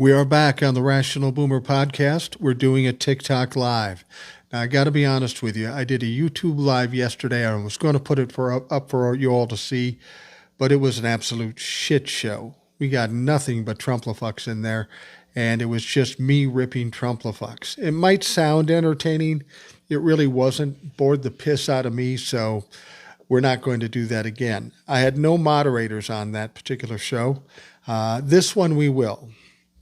We are back on the Rational Boomer podcast. We're doing a TikTok live. Now, I got to be honest with you. I did a YouTube live yesterday. I was going to put it up for you all to see, but it was an absolute shit show. We got nothing but Trumplafucks in there, and it was just me ripping Trumplafucks. It might sound entertaining. It really wasn't. Bored the piss out of me, so we're not going to do that again. I had no moderators on that particular show. This one we will.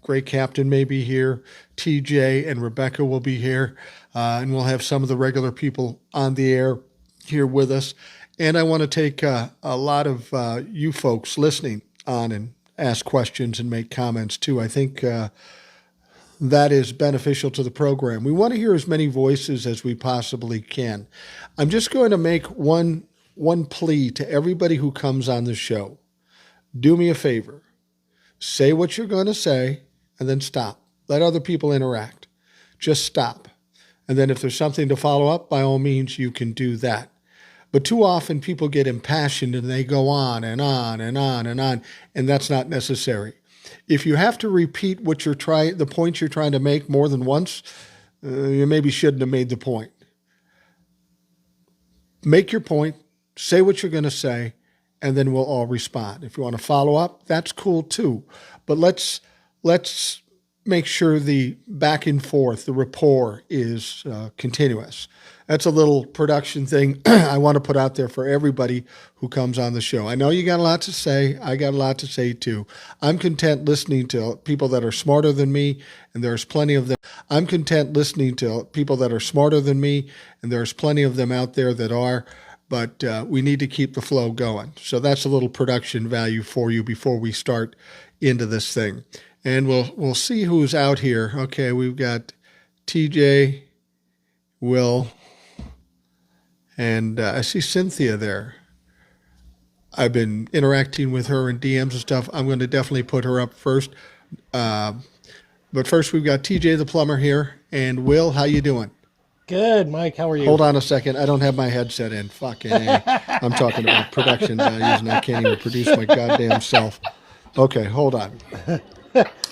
Great Captain may be here. TJ and Rebecca will be here. And we'll have some of the regular people on the air here with us. And I want to take a lot of you folks listening on and ask questions and make comments too. I think that is beneficial to the program. We want to hear as many voices as we possibly can. I'm just going to make one plea to everybody who comes on the show. Do me a favor. Say what you're going to say and then stop. Let other people interact. Just stop. And then if there's something to follow up, by all means, you can do that. But too often people get impassioned and they go on and on and on and on, and that's not necessary. If you have to repeat the point you're trying to make more than once, you maybe shouldn't have made the point. Make your point, say what you're going to say, and then we'll all respond. If you want to follow up, that's cool too. But let's make sure the back and forth, the rapport is continuous. That's a little production thing I want to put out there for everybody who comes on the show. I know you got a lot to say. I got a lot to say too. I'm content listening to people that are smarter than me, and there's plenty of them. I'm content listening to people that are smarter than me, and there's plenty of them out there that are. But we need to keep the flow going. So that's a little production value for you before we start into this thing. And we'll see who's out here. Okay, we've got TJ, Will, and I see Cynthia there. I've been interacting with her in DMs and stuff. I'm going to definitely put her up first. But first, we've got TJ the plumber here. And Will, how you doing? Good, Mike. How are you? Hold on a second. I don't have my headset in. Fucking A. I'm talking about production values, and I can't even produce my goddamn self. Okay, hold on.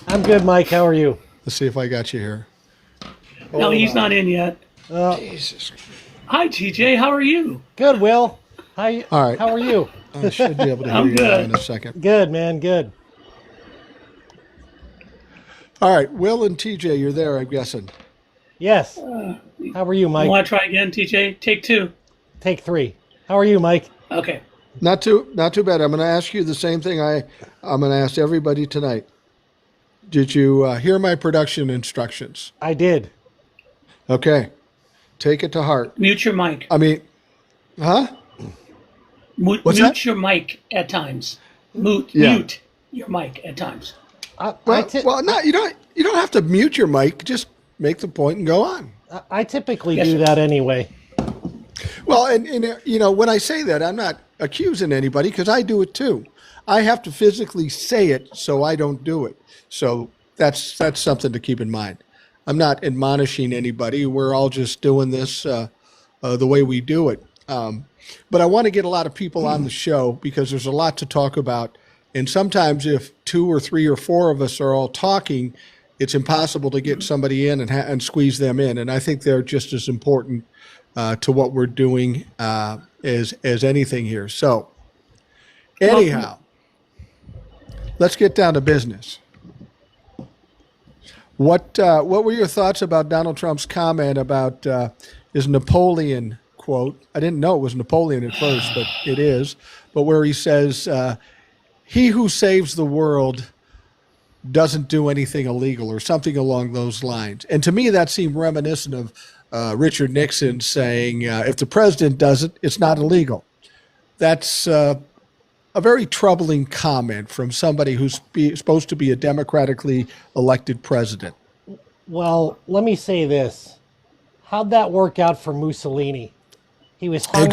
I'm good, Mike. How are you? Let's see if I got you here. No, he's not in yet. Jesus. Hi, TJ. How are you? Good, Will. All right. How are you? I should be able to hear I'm you good. in a second. Good, man. Good. All right, Will and TJ, you're there, I'm guessing. Yes. How are you, Mike? Want to try again, TJ? Take two. Take three. How are you, Mike? Okay. Not too bad. I'm going to ask you the same thing I'm going to ask everybody tonight. Did you hear my production instructions? I did. Okay. Take it to heart. Mute your mic. I mean, huh? Mute that? your mic at times. Mute your mic at times. No, you don't have to mute your mic. Just make the point and go on. I typically do that anyway. Well, and you know, when I say that, I'm not accusing anybody because I do it too. I have to physically say it so I don't do it. So that's something to keep in mind. I'm not admonishing anybody. We're all just doing this the way we do it. But I want to get a lot of people on the show because there's a lot to talk about. And sometimes if 2 or 3 or 4 of us are all talking, it's impossible to get somebody in and squeeze them in. And I think they're just as important to what we're doing as anything here. So anyhow, let's get down to business. What were your thoughts about Donald Trump's comment about his Napoleon quote? I didn't know it was Napoleon at first, but it is. But where he says, he who saves the world doesn't do anything illegal or something along those lines. And to me, that seemed reminiscent of Richard Nixon saying, if the president does it, it's not illegal. That's a very troubling comment from somebody who's supposed to be a democratically elected president. Well, let me say this. How'd that work out for Mussolini? He was hung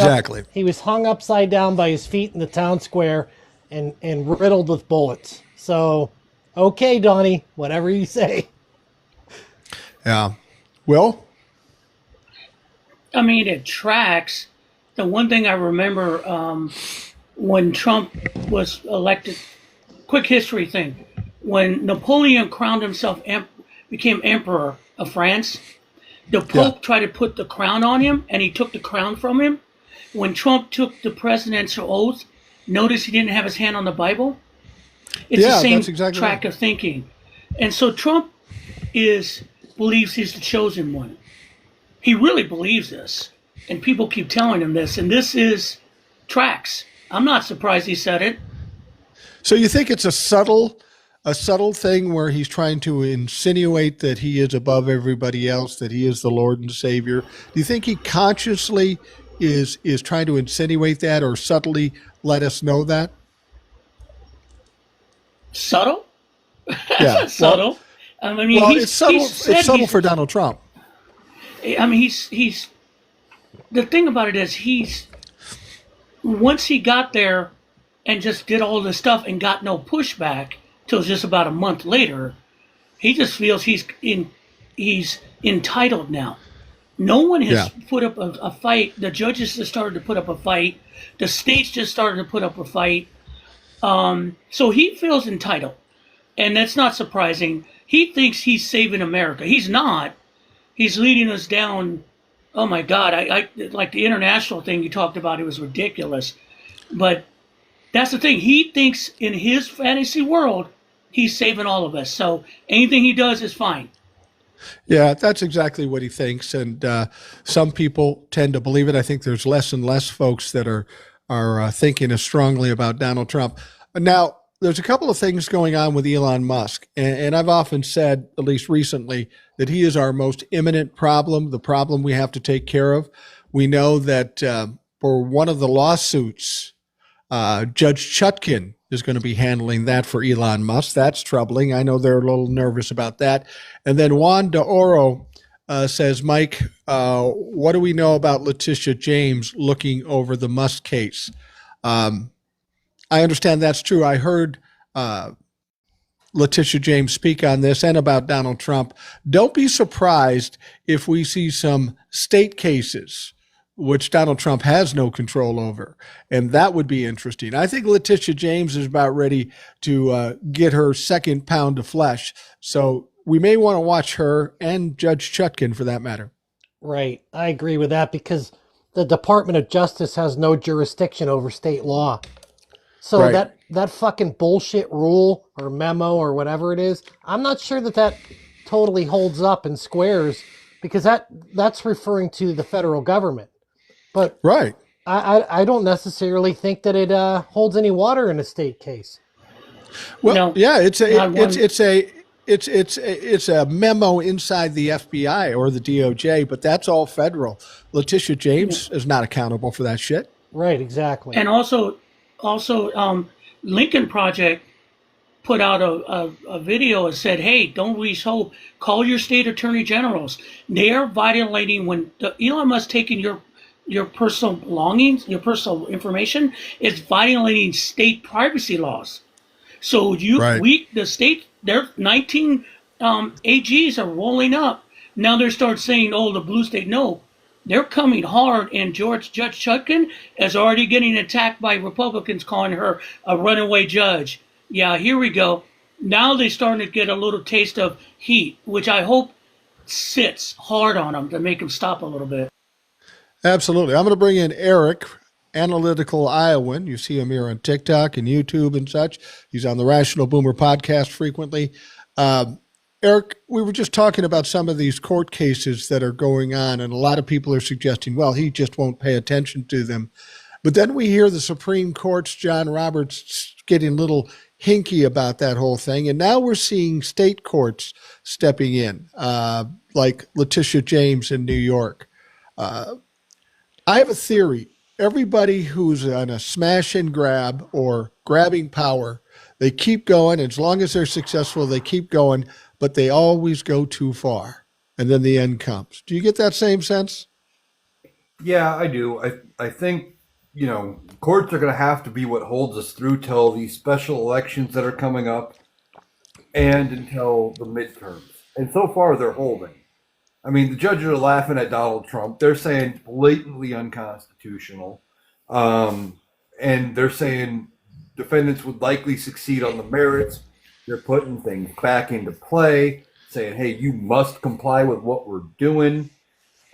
he was hung upside down by his feet in the town square and riddled with bullets. So, okay, Donnie, whatever you say. Yeah. Will? I mean, it tracks. The one thing I remember when Trump was elected, quick history thing. when Napoleon crowned himself, became emperor of France, the Pope tried to put the crown on him, and he took the crown from him. When Trump took the presidential oath, notice he didn't have his hand on the Bible. It's the same track of thinking. And so Trump believes he's the chosen one. He really believes this. And people keep telling him this. And this is tracks. I'm not surprised he said it. So you think it's a subtle thing where he's trying to insinuate that he is above everybody else, that he is the Lord and Savior? Do you think he consciously is trying to insinuate that, or subtly let us know that? Subtle? Yeah. Subtle. It's subtle for Donald Trump. I mean, he's the thing about it is once he got there and just did all this stuff and got no pushback till just about a month later, he just feels he's entitled now. No one has put up a fight. The judges just started to put up a fight. The states just started to put up a fight. So he feels entitled. And that's not surprising. He thinks he's saving America. He's not. He's leading us down. Oh my God. I like the international thing you talked about. It was ridiculous. But that's the thing. He thinks in his fantasy world, he's saving all of us. So anything he does is fine. Yeah, that's exactly what he thinks. And some people tend to believe it. I think there's less and less folks that are thinking as strongly about Donald Trump. Now, there's a couple of things going on with Elon Musk. And I've often said, at least recently, that he is our most imminent problem, the problem we have to take care of. We know that for one of the lawsuits, Judge Chutkin is going to be handling that for Elon Musk. That's troubling. I know they're a little nervous about that. And then Juan de Oro says, Mike, what do we know about Letitia James looking over the Musk case? I understand that's true. I heard Letitia James speak on this and about Donald Trump. Don't be surprised if we see some state cases which Donald Trump has no control over. And that would be interesting. I think Letitia James is about ready to get her second pound of flesh. So we may want to watch her and Judge Chutkin for that matter. Right. I agree with that because the Department of Justice has no jurisdiction over state law. So right. that fucking bullshit rule or memo or whatever it is, I'm not sure that totally holds up and squares because that's referring to the federal government. But right. I don't necessarily think that it holds any water in a state case. Well, yeah, it's a memo inside the FBI or the DOJ, but that's all federal. Letitia James is not accountable for that shit. Right, exactly. And also, Lincoln Project put out a video and said, hey, don't lose hope. Call your state attorney generals. They are violating when Elon Musk taking your personal belongings, your personal information, is violating state privacy laws. So the state, their 19 AGs are rolling up. Now they start saying, oh, the blue state. No, they're coming hard. And Judge Chutkin is already getting attacked by Republicans calling her a runaway judge. Yeah, here we go. Now they're starting to get a little taste of heat, which I hope sits hard on them to make them stop a little bit. Absolutely. I'm going to bring in Eric, Analytical Iowan. You see him here on TikTok and YouTube and such. He's on the Rational Boomer podcast frequently. Eric, we were just talking about some of these court cases that are going on, and a lot of people are suggesting, well, he just won't pay attention to them. But then we hear the Supreme Court's John Roberts getting a little hinky about that whole thing. And now we're seeing state courts stepping in, like Letitia James in New York. I have a theory. Everybody who's on a smash and grab or grabbing power, they keep going. As long as they're successful, they keep going, but they always go too far. And then the end comes. Do you get that same sense? Yeah, I do. I think, courts are going to have to be what holds us through till these special elections that are coming up and until the midterms. And so far, they're holding. I mean, the judges are laughing at Donald Trump. They're saying blatantly unconstitutional. And they're saying defendants would likely succeed on the merits. They're putting things back into play, saying, "Hey, you must comply with what we're doing."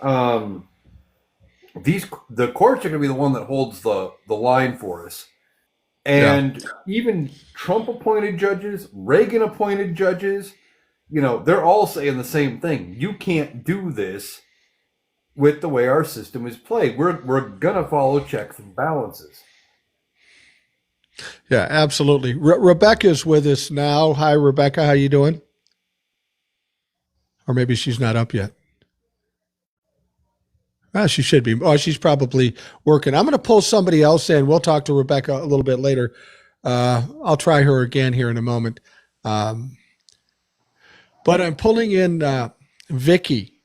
The courts are going to be the one that holds the line for us. And even Trump appointed judges, Reagan appointed judges, they're all saying the same thing. You can't do this with the way our system is played. We're going to follow checks and balances. Yeah, absolutely. Rebecca's with us now. Hi, Rebecca. How you doing? Or maybe she's not up yet. She should be. Oh, she's probably working. I'm going to pull somebody else in. We'll talk to Rebecca a little bit later. I'll try her again here in a moment. But I'm pulling in Vicky.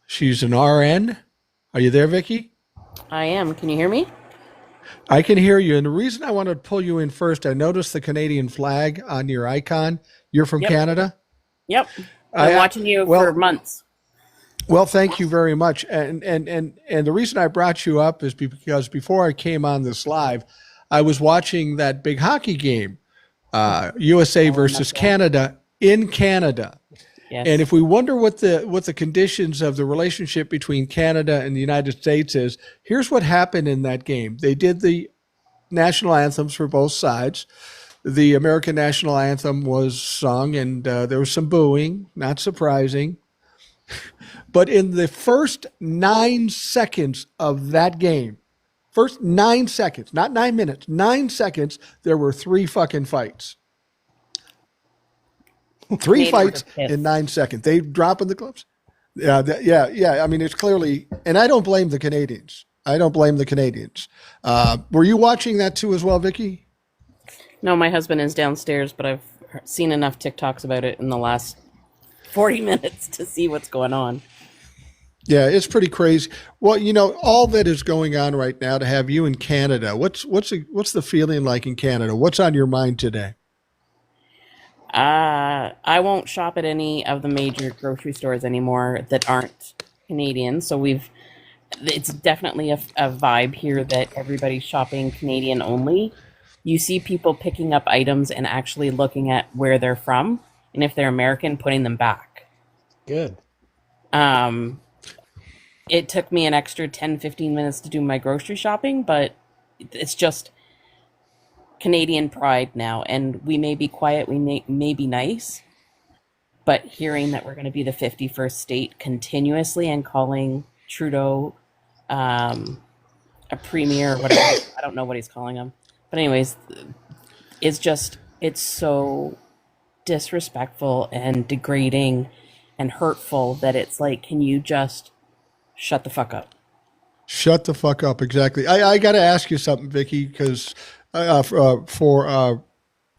She's an RN. Are you there, Vicky? I am. Can you hear me? I can hear you. And the reason I wanted to pull you in first, I noticed the Canadian flag on your icon. You're from Canada? Yep. I've been watching you for months. Well, thank you very much. And the reason I brought you up is because before I came on this live, I was watching that big hockey game, USA versus Canada in Canada. Yes. And if we wonder what the conditions of the relationship between Canada and the United States is, here's what happened in that game. They did the national anthems for both sides. The American national anthem was sung, and there was some booing, not surprising. But in the first 9 seconds of that game, first 9 seconds, not 9 minutes, 9 seconds, there were 3 fucking fights. 3 fights in 9 seconds. They dropping the gloves. Yeah. I mean, it's clearly, and I don't blame the Canadians. Were you watching that too as well, Vicky? No, my husband is downstairs, but I've seen enough TikToks about it in the last 40 minutes to see what's going on. Yeah, it's pretty crazy. Well, all that is going on right now, to have you in Canada, what's the feeling like in Canada? What's on your mind today? I won't shop at any of the major grocery stores anymore that aren't Canadian. So it's definitely a vibe here that everybody's shopping Canadian only. You see people picking up items and actually looking at where they're from, and if they're American, putting them back. Good. It took me an extra 10-15 minutes to do my grocery shopping, but it's just Canadian pride now, and we may be quiet, we may be nice, but hearing that we're going to be the 51st state continuously and calling Trudeau a premier or whatever, I don't know what he's calling him, but anyways, it's so disrespectful and degrading and hurtful that it's like, can you just shut the fuck up? Shut the fuck up, exactly. I got to ask you something, Vicky, because for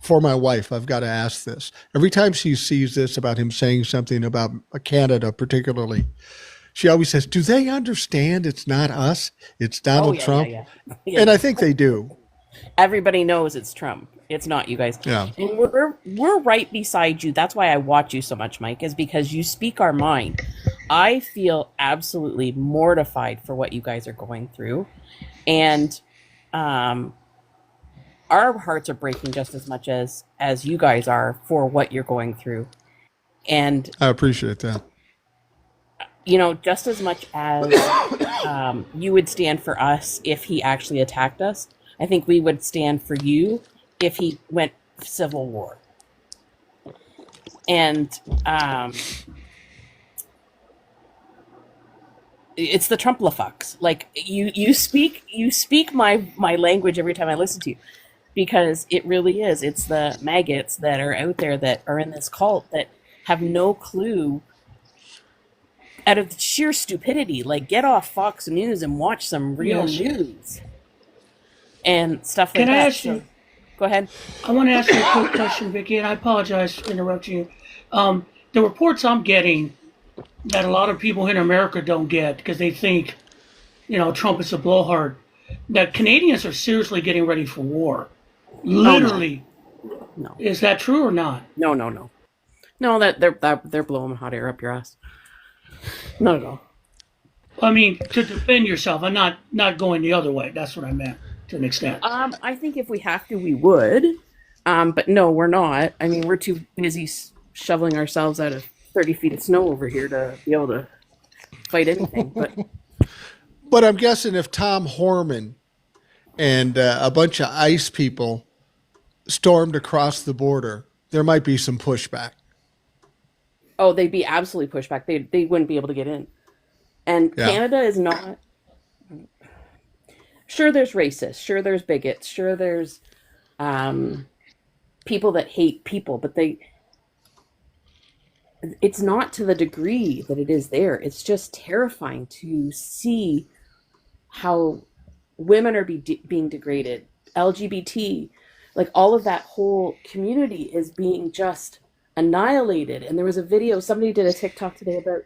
my wife, I've got to ask this. Every time she sees this about him saying something about Canada particularly, she always says, do they understand it's not us? It's Donald Trump? Yeah. And I think they do. Everybody knows it's Trump. It's not you guys. Yeah. And we're right beside you. That's why I watch you so much, Mike, is because you speak our mind. I feel absolutely mortified for what you guys are going through. And our hearts are breaking just as much as you guys are for what you're going through. And I appreciate that. Just as much as you would stand for us if he actually attacked us, I think we would stand for you if he went civil war. And it's the Trump-la-fucks. Like you speak my language every time I listen to you, because it really is. It's the maggots that are out there that are in this cult that have no clue, out of sheer stupidity. Like, get off Fox News and watch some real news and stuff like that. Can I ask you? Go ahead. I want to ask you a quick question, Vicky, and I apologize for interrupting you. The reports I'm getting that a lot of people in America don't get because they think, Trump is a blowhard, that Canadians are seriously getting ready for war. Literally. No. Is that true or not? No. No, that they're blowing hot air up your ass. Not at all. I mean, to defend yourself. I'm not going the other way. That's what I meant, to an extent. I think if we have to, we would. But no, we're not. I mean, we're too busy shoveling ourselves out of 30 feet of snow over here to be able to fight anything. But I'm guessing if Tom Horman and a bunch of ICE people stormed across the border, there might be some pushback. Oh, they'd be absolutely pushed back. They wouldn't be able to get in. And Yeah. Canada is not. Sure, there's racists. Sure, there's bigots. Sure, there's people that hate people, but it's not to the degree that it is there. It's just terrifying to see how women are being degraded, LGBT, like all of that whole community is being just annihilated. And there was a video, somebody did a TikTok today about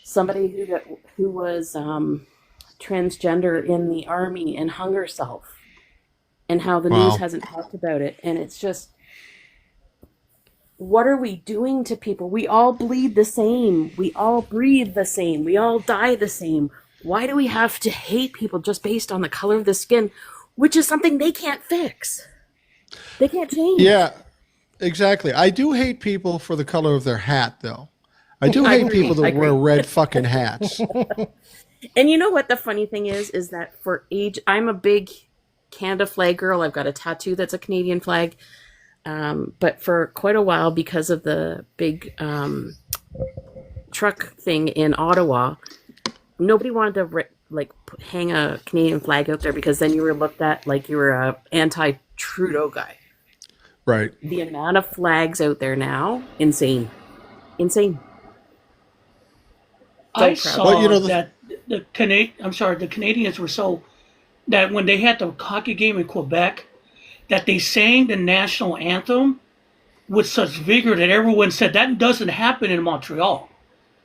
somebody who was transgender in the army and hung herself, and how the news hasn't talked about it. And it's just, what are we doing to people? We all bleed the same. We all breathe the same. We all die the same. Why do we have to hate people just based on the color of the skin, which is something they can't fix? They can't change. Yeah, exactly. I do hate people for the color of their hat, though. I do hate people that wear red fucking hats. And you know what the funny thing is that for age, I'm a big Canada flag girl. I've got a tattoo that's a Canadian flag. But for quite a while, because of the big truck thing in Ottawa, nobody wanted to hang a Canadian flag out there, because then you were looked at like you were a anti-Trudeau guy. Right. The amount of flags out there now, insane. I saw that the Canadians were so that when they had the hockey game in Quebec, that they sang the national anthem with such vigor that everyone said that doesn't happen in Montreal.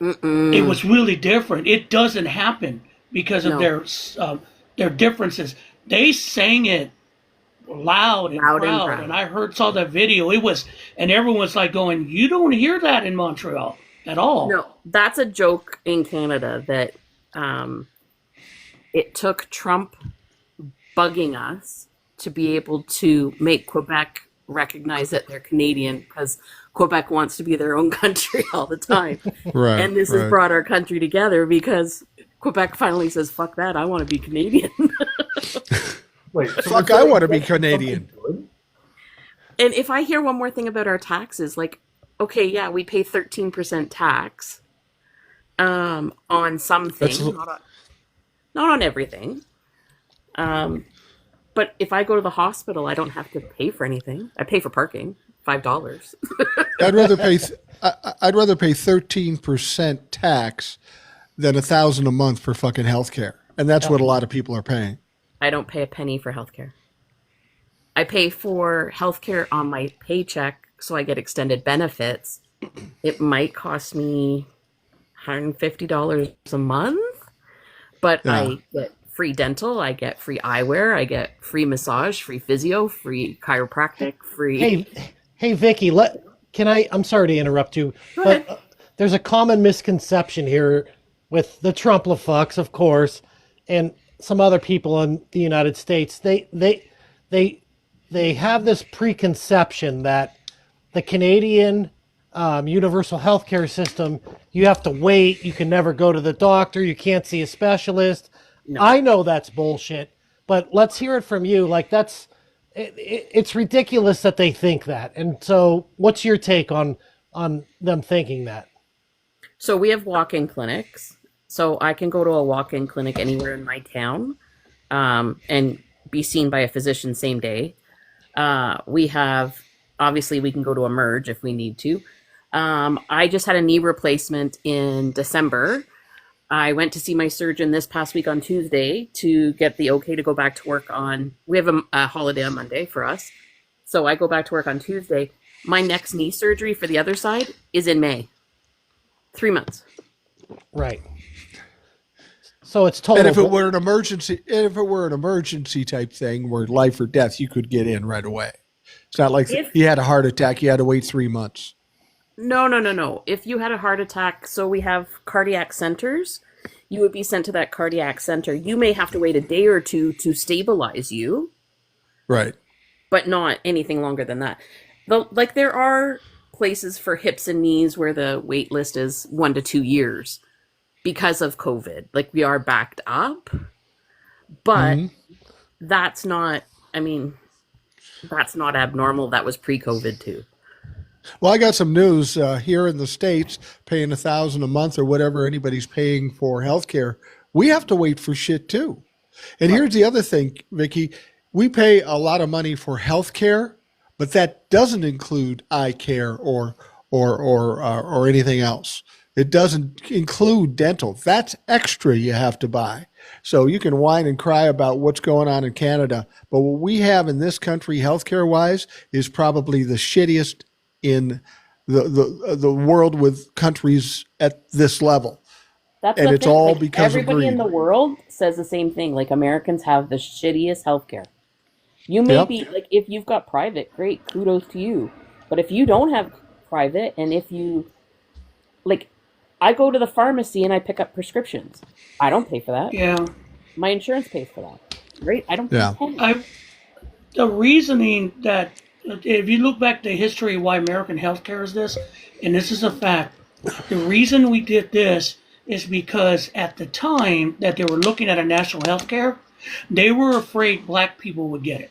It was really different. It doesn't happen because of their differences. They sang it loud and proud, and I saw that video. And everyone's like going, "You don't hear that in Montreal at all." No, that's a joke in Canada that it took Trump bugging us to be able to make Quebec recognize that they're Canadian, because Quebec wants to be their own country all the time. Right. And this has brought our country together, because Quebec finally says, fuck that, I want to be Canadian. Wait, Fuck, I want to be Canadian. And if I hear one more thing about our taxes, like, okay, yeah, we pay 13% tax on some things, not on everything. But if I go to the hospital, I don't have to pay for anything. I pay for parking, $5. I'd rather pay 13% tax than $1,000 a month for fucking healthcare, and that's what a lot of people are paying. I don't pay a penny for healthcare. I pay for healthcare on my paycheck, so I get extended benefits. It might cost me $150 a month, but I get free dental, I get free eyewear, I get free massage, free physio, free chiropractic, free. Hey, Vicky, I'm sorry to interrupt you, but there's a common misconception here with the Trump-la-fucks, of course, and some other people in the United States. They have this preconception that the Canadian universal healthcare system, you have to wait, you can never go to the doctor, you can't see a specialist. No. I know that's bullshit, but let's hear it from you. Like, it's ridiculous that they think that. And so what's your take on them thinking that? So we have walk-in clinics. So I can go to a walk-in clinic anywhere in my town and be seen by a physician same day. We can go to Emerge if we need to. I just had a knee replacement in December. I went to see my surgeon this past week on Tuesday to get the okay to go back to work we have a holiday on Monday for us. So I go back to work on Tuesday. My next knee surgery for the other side is in May. 3 months. Right. So it's total. And if it were an emergency type thing where life or death, you could get in right away. It's not like he had a heart attack, you had to wait 3 months. No. If you had a heart attack, so we have cardiac centers, you would be sent to that cardiac center. You may have to wait a day or two to stabilize you. Right. but not anything longer than that. Like there are places for hips and knees where the wait list is 1 to 2 years because of COVID. Like we are backed up, but that's not. I mean, that's not abnormal. That was pre-COVID too. Well, I got some news here in the States, paying $1,000 a month or whatever anybody's paying for healthcare. We have to wait for shit too. And here's the other thing, Vicky. We pay a lot of money for healthcare, but that doesn't include eye care or anything else. It doesn't include dental. That's extra you have to buy. So you can whine and cry about what's going on in Canada, but what we have in this country, healthcare wise, is probably the shittiest in the world with countries at this level. That's And the it's thing. all Like because of everybody in greed. the world says the same thing. Like Americans have the shittiest healthcare. You may Yep. be like if you've got private, great, kudos to you. But if you don't have private, and if you like, I go to the pharmacy and I pick up prescriptions. I don't pay for that. Yeah. My insurance pays for that. Right? I don't pay a Yeah. penny. The reasoning that, if you look back to history why American healthcare is this, and this is a fact, the reason we did this is because at the time that they were looking at a national healthcare, they were afraid black people would get it,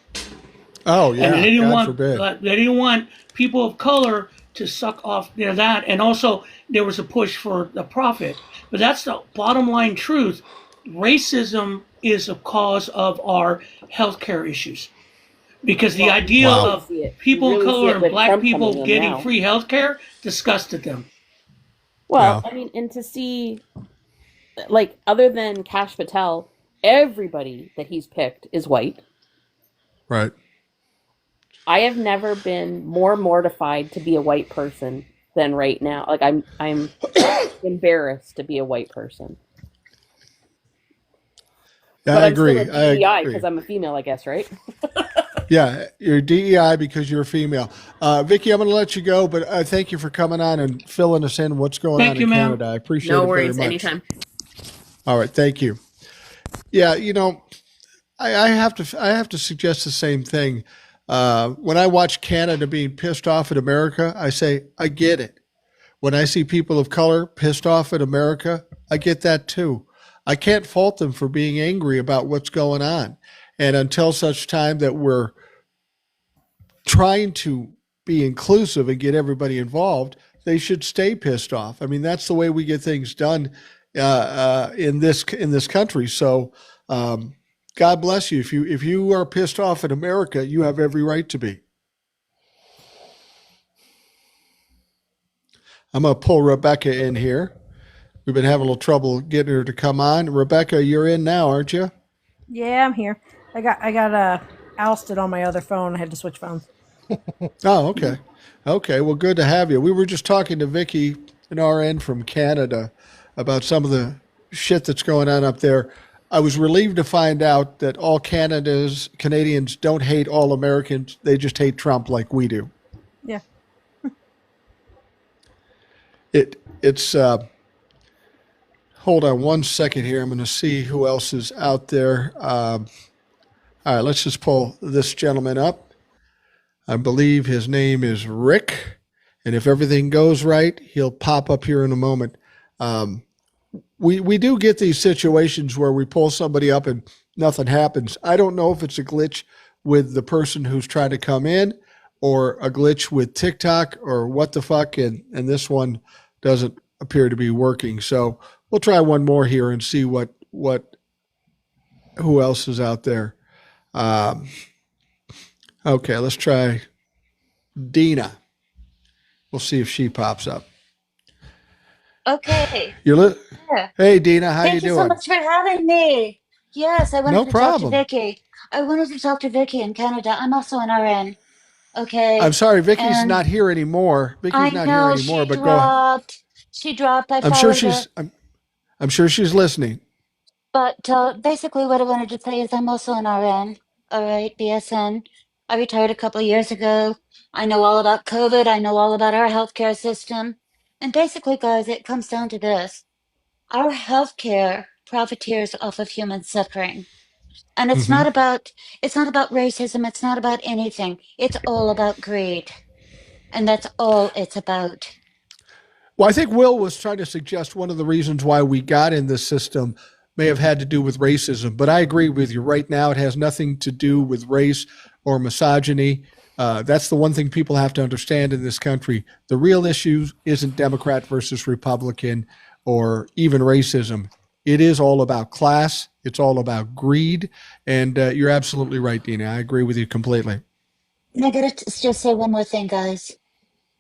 Oh and yeah. God forbid. they didn't want people of color to suck off that, and also there was a push for the profit. But that's the bottom line truth. Racism is a cause of our healthcare issues. Because the Well, idea Wow. of you people of really see color it and with black Trump coming people in getting now. free health care disgusted them. Well, Yeah. I mean, and to see, like, other than Kash Patel, everybody that he's picked is white. Right. I have never been more mortified to be a white person than right now. Like I'm embarrassed to be a white person. Yeah, But I I'm still a agree. I DEI agree. because I'm a female, I guess, right? Yeah, you're DEI because you're a female. Vicky, I'm going to let you go, but thank you for coming on and filling us in what's going on Thank in you, ma'am. Canada. I appreciate No it very worries, much. anytime. All right, thank you. Yeah, I have to suggest the same thing. When I watch Canada being pissed off at America, I say I get it. When I see people of color pissed off at America, I get that too. I can't fault them for being angry about what's going on. And until such time that we're trying to be inclusive and get everybody involved, they should stay pissed off. I mean, that's the way we get things done in this country. So, God bless you. If you are pissed off at America, you have every right to be. I'm going to pull Rebecca in here. We've been having a little trouble getting her to come on. Rebecca, you're in now, aren't you? Yeah, I'm here. I got ousted on my other phone. I had to switch phones. Oh, okay. Okay, well, good to have you. We were just talking to Vicky, an RN from Canada, about some of the shit that's going on up there. I was relieved to find out that all Canadians don't hate all Americans. They just hate Trump like we do. Yeah. It's hold on one second here. I'm going to see who else is out there. All right, let's just pull this gentleman up. I believe his name is Rick, and if everything goes right, he'll pop up here in a moment. We do get these situations where we pull somebody up and nothing happens. I don't know if it's a glitch with the person who's trying to come in, or a glitch with TikTok, or what the fuck, and this one doesn't appear to be working. So we'll try one more here and see who else is out there. Okay, let's try Dina. We'll see if she pops up. Okay. Yeah. Hey, Dina, how you Thank you so doing? much for having me. Yes, I wanted No to talk to problem. Vicky. I wanted to talk to Vicky in Canada. I'm also an RN. I'm Okay. sorry, Vicky's And not here anymore. Vicky's I not here know anymore, she but go ahead. dropped. She dropped. I I'm sure followed her. she's I'm sure she's listening. But basically, what I wanted to say is I'm also an RN. All right, BSN. I retired a couple of years ago. I know all about COVID. I know all about our healthcare system. And basically, guys, it comes down to this. Our healthcare profiteers off of human suffering. And it's Hmm. not about racism, it's not about anything. It's all about greed. And that's all it's about. Well, I think Will was trying to suggest one of the reasons why we got in this system may have had to do with racism. But I agree with you. Right now, it has nothing to do with race or misogyny. That's the one thing people have to understand in this country. The real issue isn't Democrat versus Republican or even racism. It is all about class. It's all about greed. And you're absolutely right, Dina. I agree with you completely. I gotta just say one more thing, guys.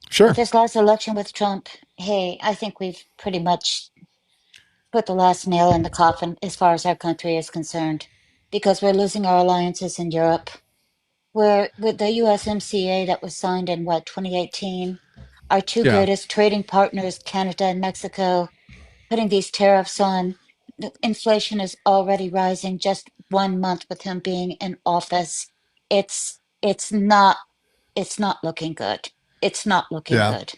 With Sure. this last election with Trump, hey, I think we've pretty much put the last nail in the coffin as far as our country is concerned, because we're losing our alliances in Europe. Where with the USMCA that was signed in what, 2018, our two Yeah. greatest trading partners, Canada and Mexico, putting these tariffs on. Inflation is already rising just 1 month with him being in office. It's not looking good. It's not looking Yeah. good.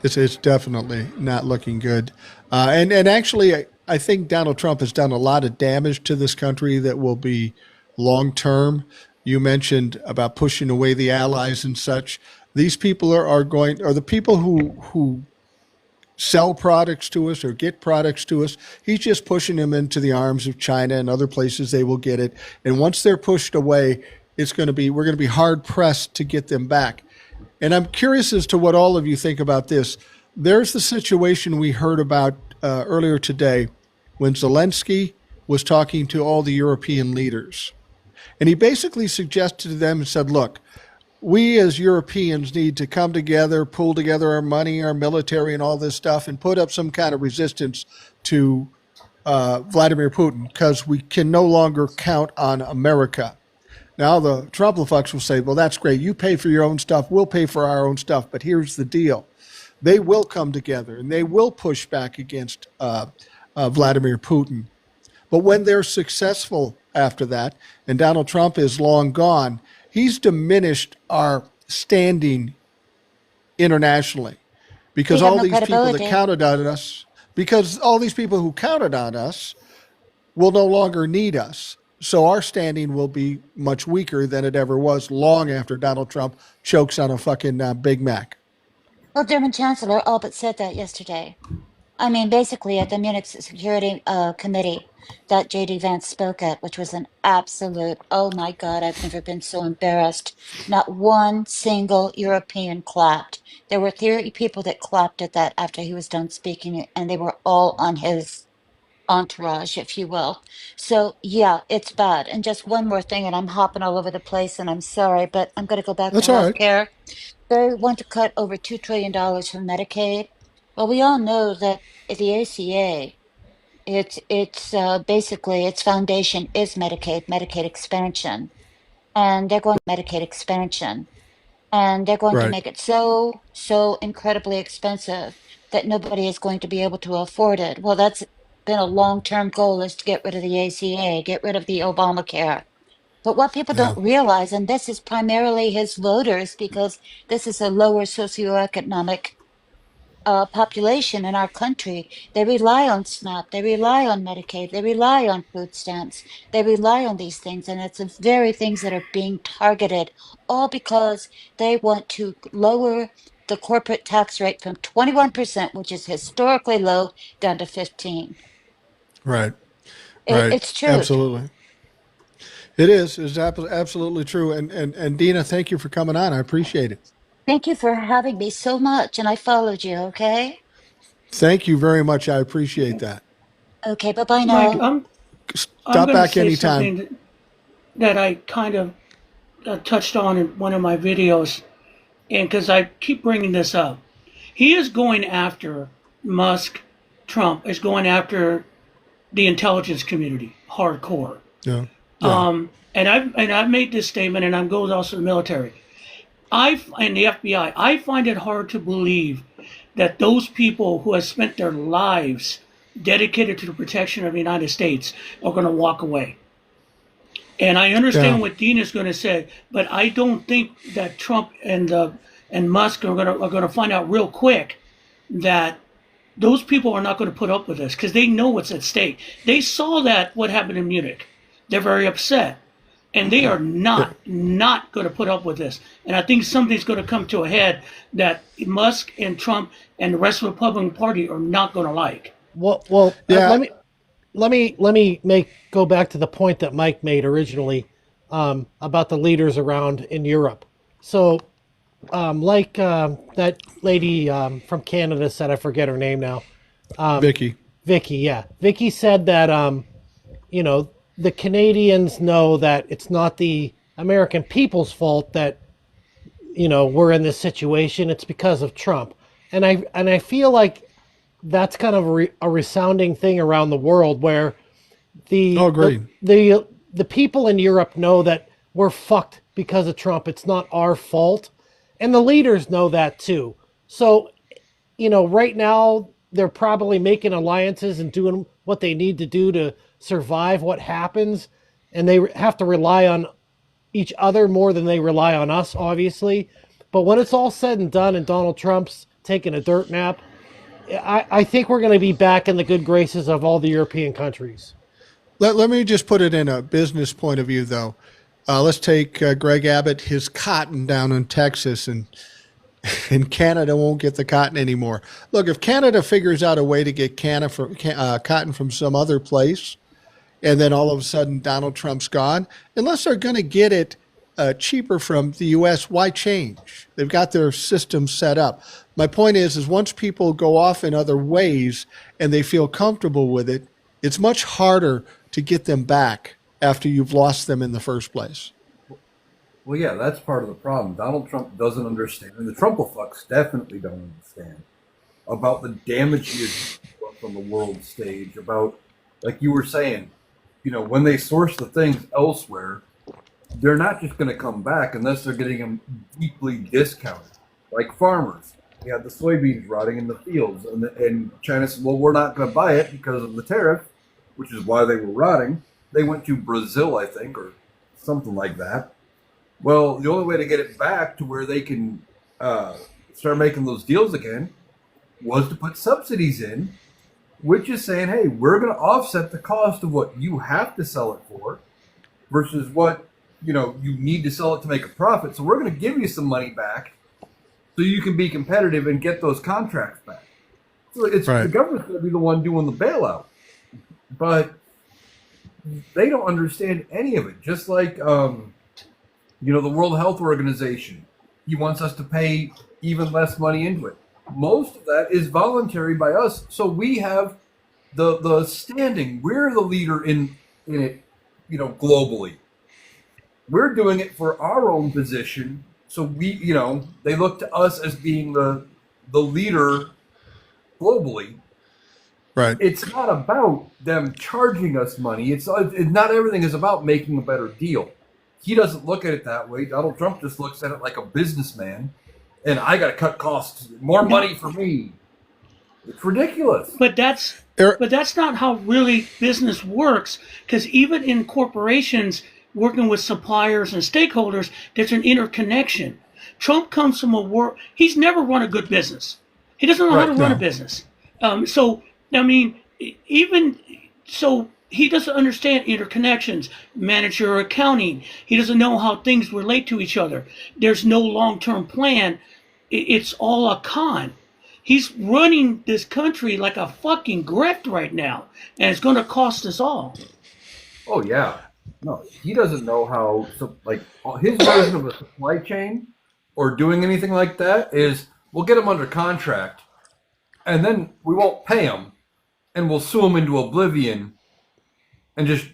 It's definitely not looking good. And actually, I think Donald Trump has done a lot of damage to this country that will be long term. You mentioned about pushing away the allies and such. These people are the people who sell products to us or get products to us. He's just pushing them into the arms of China and other places they will get it. And once they're pushed away, we're going to be hard pressed to get them back. And I'm curious as to what all of you think about this. There's the situation we heard about earlier today when Zelensky was talking to all the European leaders. And he basically suggested to them and said, look, we as Europeans need to come together, pull together our money, our military, and all this stuff, and put up some kind of resistance to Vladimir Putin because we can no longer count on America. Now, the Trump-fucks will say, well, that's great. You pay for your own stuff. We'll pay for our own stuff. But here's the deal. They will come together and they will push back against Vladimir Putin. But when they're successful after that, and Donald Trump is long gone, he's diminished our standing internationally because We have all no these people that credibility. counted on us, because all these people who counted on us will no longer need us. So our standing will be much weaker than it ever was long after Donald Trump chokes on a fucking Big Mac. Well, German Chancellor all but said that yesterday. I mean, basically at the Munich Security Committee that J.D. Vance spoke at, which was an absolute, oh my God, I've never been so embarrassed. Not one single European clapped. There were 30 people that clapped at that after he was done speaking, and they were all on his entourage, if you will. So, yeah, it's bad. And just one more thing, and I'm hopping all over the place, and I'm sorry, but I'm going to go back to That's all right. healthcare. They want to cut over $2 trillion from Medicaid. Well, we all know that the ACA, it's basically its foundation is Medicaid expansion, and they're going Medicaid expansion, and they're going to Right. make it so incredibly expensive that nobody is going to be able to afford it. Well, that's been a long-term goal, is to get rid of the ACA, get rid of the Obamacare. But what people Yeah. don't realize, and this is primarily his voters, because this is a lower socioeconomic population in our country, they rely on SNAP, they rely on Medicaid, they rely on food stamps, they rely on these things, and it's the very things that are being targeted, all because they want to lower the corporate tax rate from 21%, which is historically low, down to 15. Right. Right. It's truth. Absolutely. It is. It's absolutely true. And Dina, thank you for coming on. I appreciate it. Thank you for having me so much, and I followed you, okay? Thank you very much. I appreciate that. Okay, bye-bye Mike, now. I'm Stop going to back say anytime. something that I kind of touched on in one of my videos, and because I keep bringing this up, he is going after Musk. Trump is going after the intelligence community hardcore. Yeah. Yeah. And I've made this statement, and I'm going also to the military. And the FBI. I find it hard to believe that those people who have spent their lives dedicated to the protection of the United States are going to walk away. And I understand Yeah. what Dean is going to say, but I don't think that Trump and Musk are going to find out real quick that those people are not going to put up with this because they know what's at stake. They saw that what happened in Munich. They're very upset. And they are not going to put up with this. And I think something's going to come to a head that Musk and Trump and the rest of the Republican Party are not going to like. Well, yeah. Let me go back to the point that Mike made originally about the leaders around in Europe. So, that lady from Canada said, I forget her name now. Vicky, yeah. Vicky said that, the Canadians know that it's not the American people's fault that, we're in this situation. It's because of Trump. And I feel like that's kind of a resounding thing around the world where the people in Europe know that we're fucked because of Trump. It's not our fault. And the leaders know that too. So, right now they're probably making alliances and doing what they need to do to survive what happens. And they have to rely on each other more than they rely on us, obviously. But when it's all said and done and Donald Trump's taking a dirt nap, I think we're going to be back in the good graces of all the European countries. Let me just put it in a business point of view, though. Let's take Greg Abbott, his cotton down in Texas, and Canada won't get the cotton anymore. Look, if Canada figures out a way to get cotton from some other place, and then all of a sudden Donald Trump's gone, unless they're going to get it cheaper from the U.S., why change? They've got their system set up. My point is once people go off in other ways and they feel comfortable with it, it's much harder to get them back after you've lost them in the first place. Well, yeah, that's part of the problem. Donald Trump doesn't understand, and the Trumpafucks definitely don't understand about the damage he has done on the world stage, about, like you were saying, when they source the things elsewhere, they're not just going to come back unless they're getting them deeply discounted. Like farmers, you had the soybeans rotting in the fields, and China said, well, we're not going to buy it because of the tariff, which is why they were rotting. They went to Brazil, I think, or something like that. Well, the only way to get it back to where they can start making those deals again was to put subsidies in, which is saying, hey, we're going to offset the cost of what you have to sell it for versus what you need to sell it to make a profit. So we're going to give you some money back so you can be competitive and get those contracts back. So it's right. The government's going to be the one doing the bailout. But they don't understand any of it. Just like, the World Health Organization, he wants us to pay even less money into it. Most of that is voluntary by us. So we have the standing. We're the leader in it, globally. We're doing it for our own position. So they look to us as being the leader globally. Right. It's not about them charging us money. It's not everything is about making a better deal. He doesn't look at it that way. Donald Trump just looks at it like a businessman, and I got to cut costs. More money for me. It's ridiculous. But that's not how really business works. Because even in corporations working with suppliers and stakeholders, there's an interconnection. Trump comes from he's never run a good business. He doesn't know how to run a business. He doesn't understand interconnections, manager accounting. He doesn't know how things relate to each other. There's no long-term plan. It's all a con. He's running this country like a fucking grift right now, and it's going to cost us all. Oh, yeah. No, he doesn't know how, his version of a supply chain or doing anything like that is we'll get him under contract, and then we won't pay him, and we'll sue him into oblivion and just,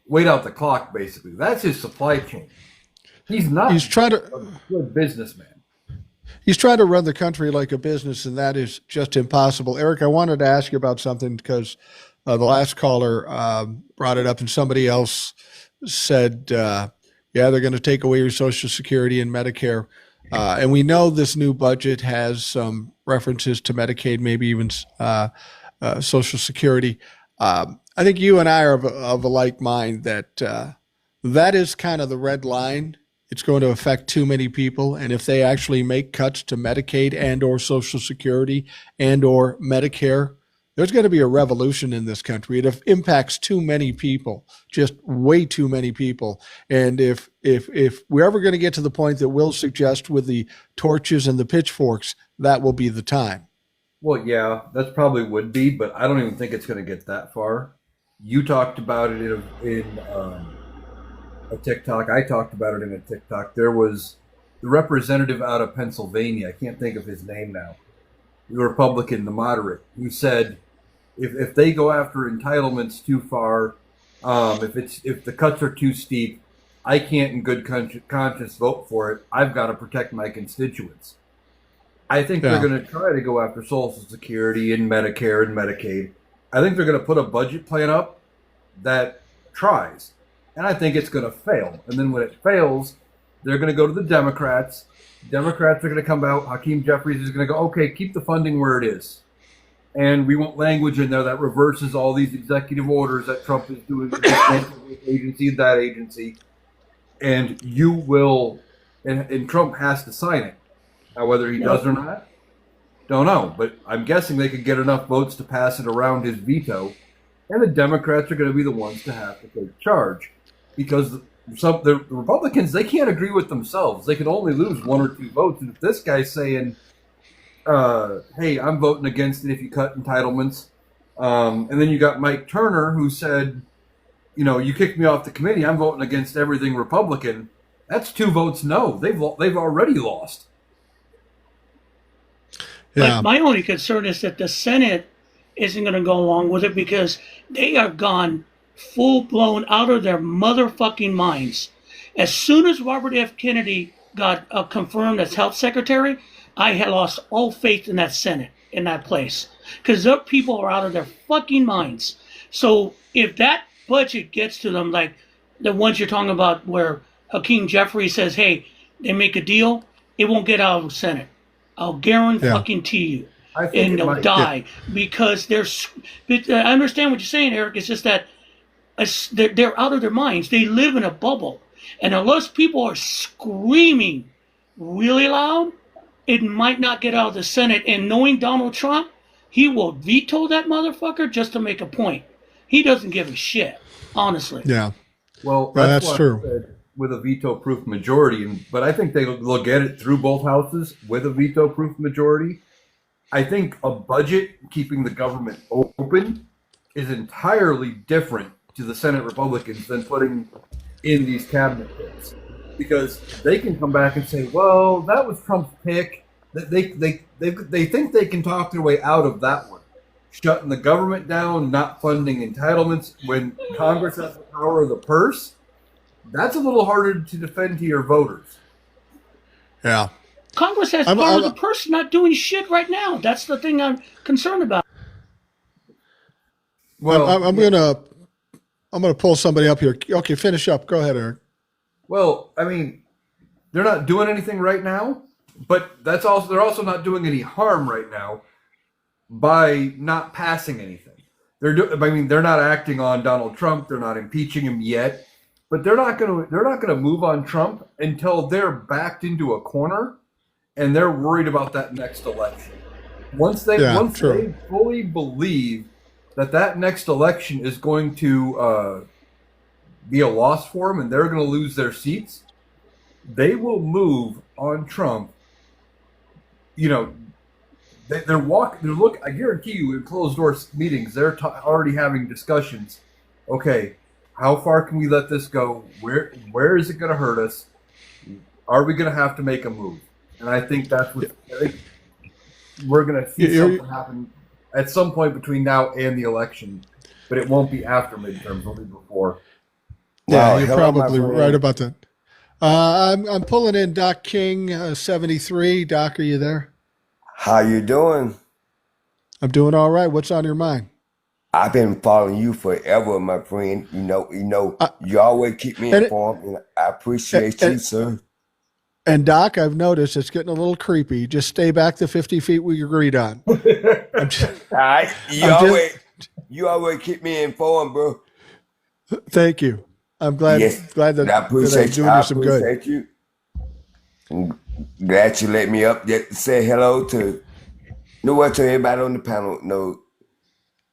wait out the clock, basically. That's his supply chain. He's trying to a good businessman. He's trying to run the country like a business, and that is just impossible. Eric, I wanted to ask you about something because the last caller brought it up, and somebody else said, they're going to take away your Social Security and Medicare. And we know this new budget has some references to Medicaid, maybe even Social Security. I think you and I are of a like mind that that is kind of the red line. It's going to affect too many people. And if they actually make cuts to Medicaid and or Social Security and or Medicare, There's going to be a revolution in this country. It impacts too many people, just way too many people. And if we're ever going to get to the point that Will suggest with the torches and the pitchforks, that will be the time. Well, yeah, that probably would be, but I don't even think it's going to get that far. You talked about it in a TikTok. I talked about it in a TikTok. There was the representative out of Pennsylvania. I can't think of his name now. The Republican, the moderate, who said, if they go after entitlements too far, if the cuts are too steep, I can't in good conscience vote for it. I've got to protect my constituents. I think they're going to try to go after Social Security and Medicare and Medicaid. I think they're going to put a budget plan up that tries. And I think it's going to fail. And then when it fails, they're going to go to the Democrats. Democrats are going to come out. Hakeem Jeffries is going to go, okay, keep the funding where it is. And we want language in there that reverses all these executive orders that Trump is doing with this agency, that agency. And you will, and Trump has to sign it. Now, whether he does or not, don't know. But I'm guessing they could get enough votes to pass it around his veto. And the Democrats are going to be the ones to have to take charge. Because the Republicans, they can't agree with themselves. They can only lose 1 or 2 votes. And if this guy's saying, hey, I'm voting against it if you cut entitlements. And then you got Mike Turner who said, you kicked me off the committee. I'm voting against everything Republican. That's 2 votes no. They've already lost. Yeah. But my only concern is that the Senate isn't going to go along with it because they are gone full-blown out of their motherfucking minds. As soon as Robert F. Kennedy got confirmed as health secretary, I had lost all faith in that Senate, in that place. Because their people are out of their fucking minds. So if that budget gets to them, like the ones you're talking about where Hakeem Jeffries says, hey, they make a deal, it won't get out of the Senate. I'll guarantee you. And they'll die because I understand what you're saying, Eric. It's just that they're out of their minds. They live in a bubble. And unless people are screaming really loud, it might not get out of the Senate. And knowing Donald Trump, he will veto that motherfucker just to make a point. He doesn't give a shit, honestly. Yeah. Well, that's true. With a veto-proof majority, but I think they'll get it through both houses with a veto-proof majority. I think a budget keeping the government open is entirely different to the Senate Republicans than putting in these cabinet picks, because they can come back and say, "Well, that was Trump's pick." They think they can talk their way out of that one, shutting the government down, not funding entitlements when Congress has the power of the purse. That's a little harder to defend to your voters. Yeah. Congress has power of the purse, not doing shit right now. That's the thing I'm concerned about. Well, I'm gonna pull somebody up here. Okay, finish up. Go ahead, Eric. Well, I mean, they're not doing anything right now, but they're also not doing any harm right now by not passing anything. They're not acting on Donald Trump. They're not impeaching him yet. But they're not going to move on Trump until they're backed into a corner and they're worried about that next election. Once they fully believe that next election is going to be a loss for them and they're going to lose their seats, they will move on Trump. I guarantee you, in closed door meetings, they're already having discussions. Okay, how far can we let this go? Where is it going to hurt us? Are we going to have to make a move? And I think that's what we're going to see something happen at some point between now and the election, but it won't be after midterms. It'll be before. Yeah, you're probably right about that. I'm pulling in Doc King, 73. Doc, are you there? How you doing? I'm doing all right. What's on your mind? I've been following you forever, my friend. You always keep me informed, and I appreciate you, sir. And Doc, I've noticed it's getting a little creepy. Just stay back the 50 feet we agreed on. All right, you always keep me informed, bro. Thank you. I'm glad. Glad that I appreciate that I'm doing you some good. I appreciate you. I'm glad you let me up just to say hello to everybody on the panel.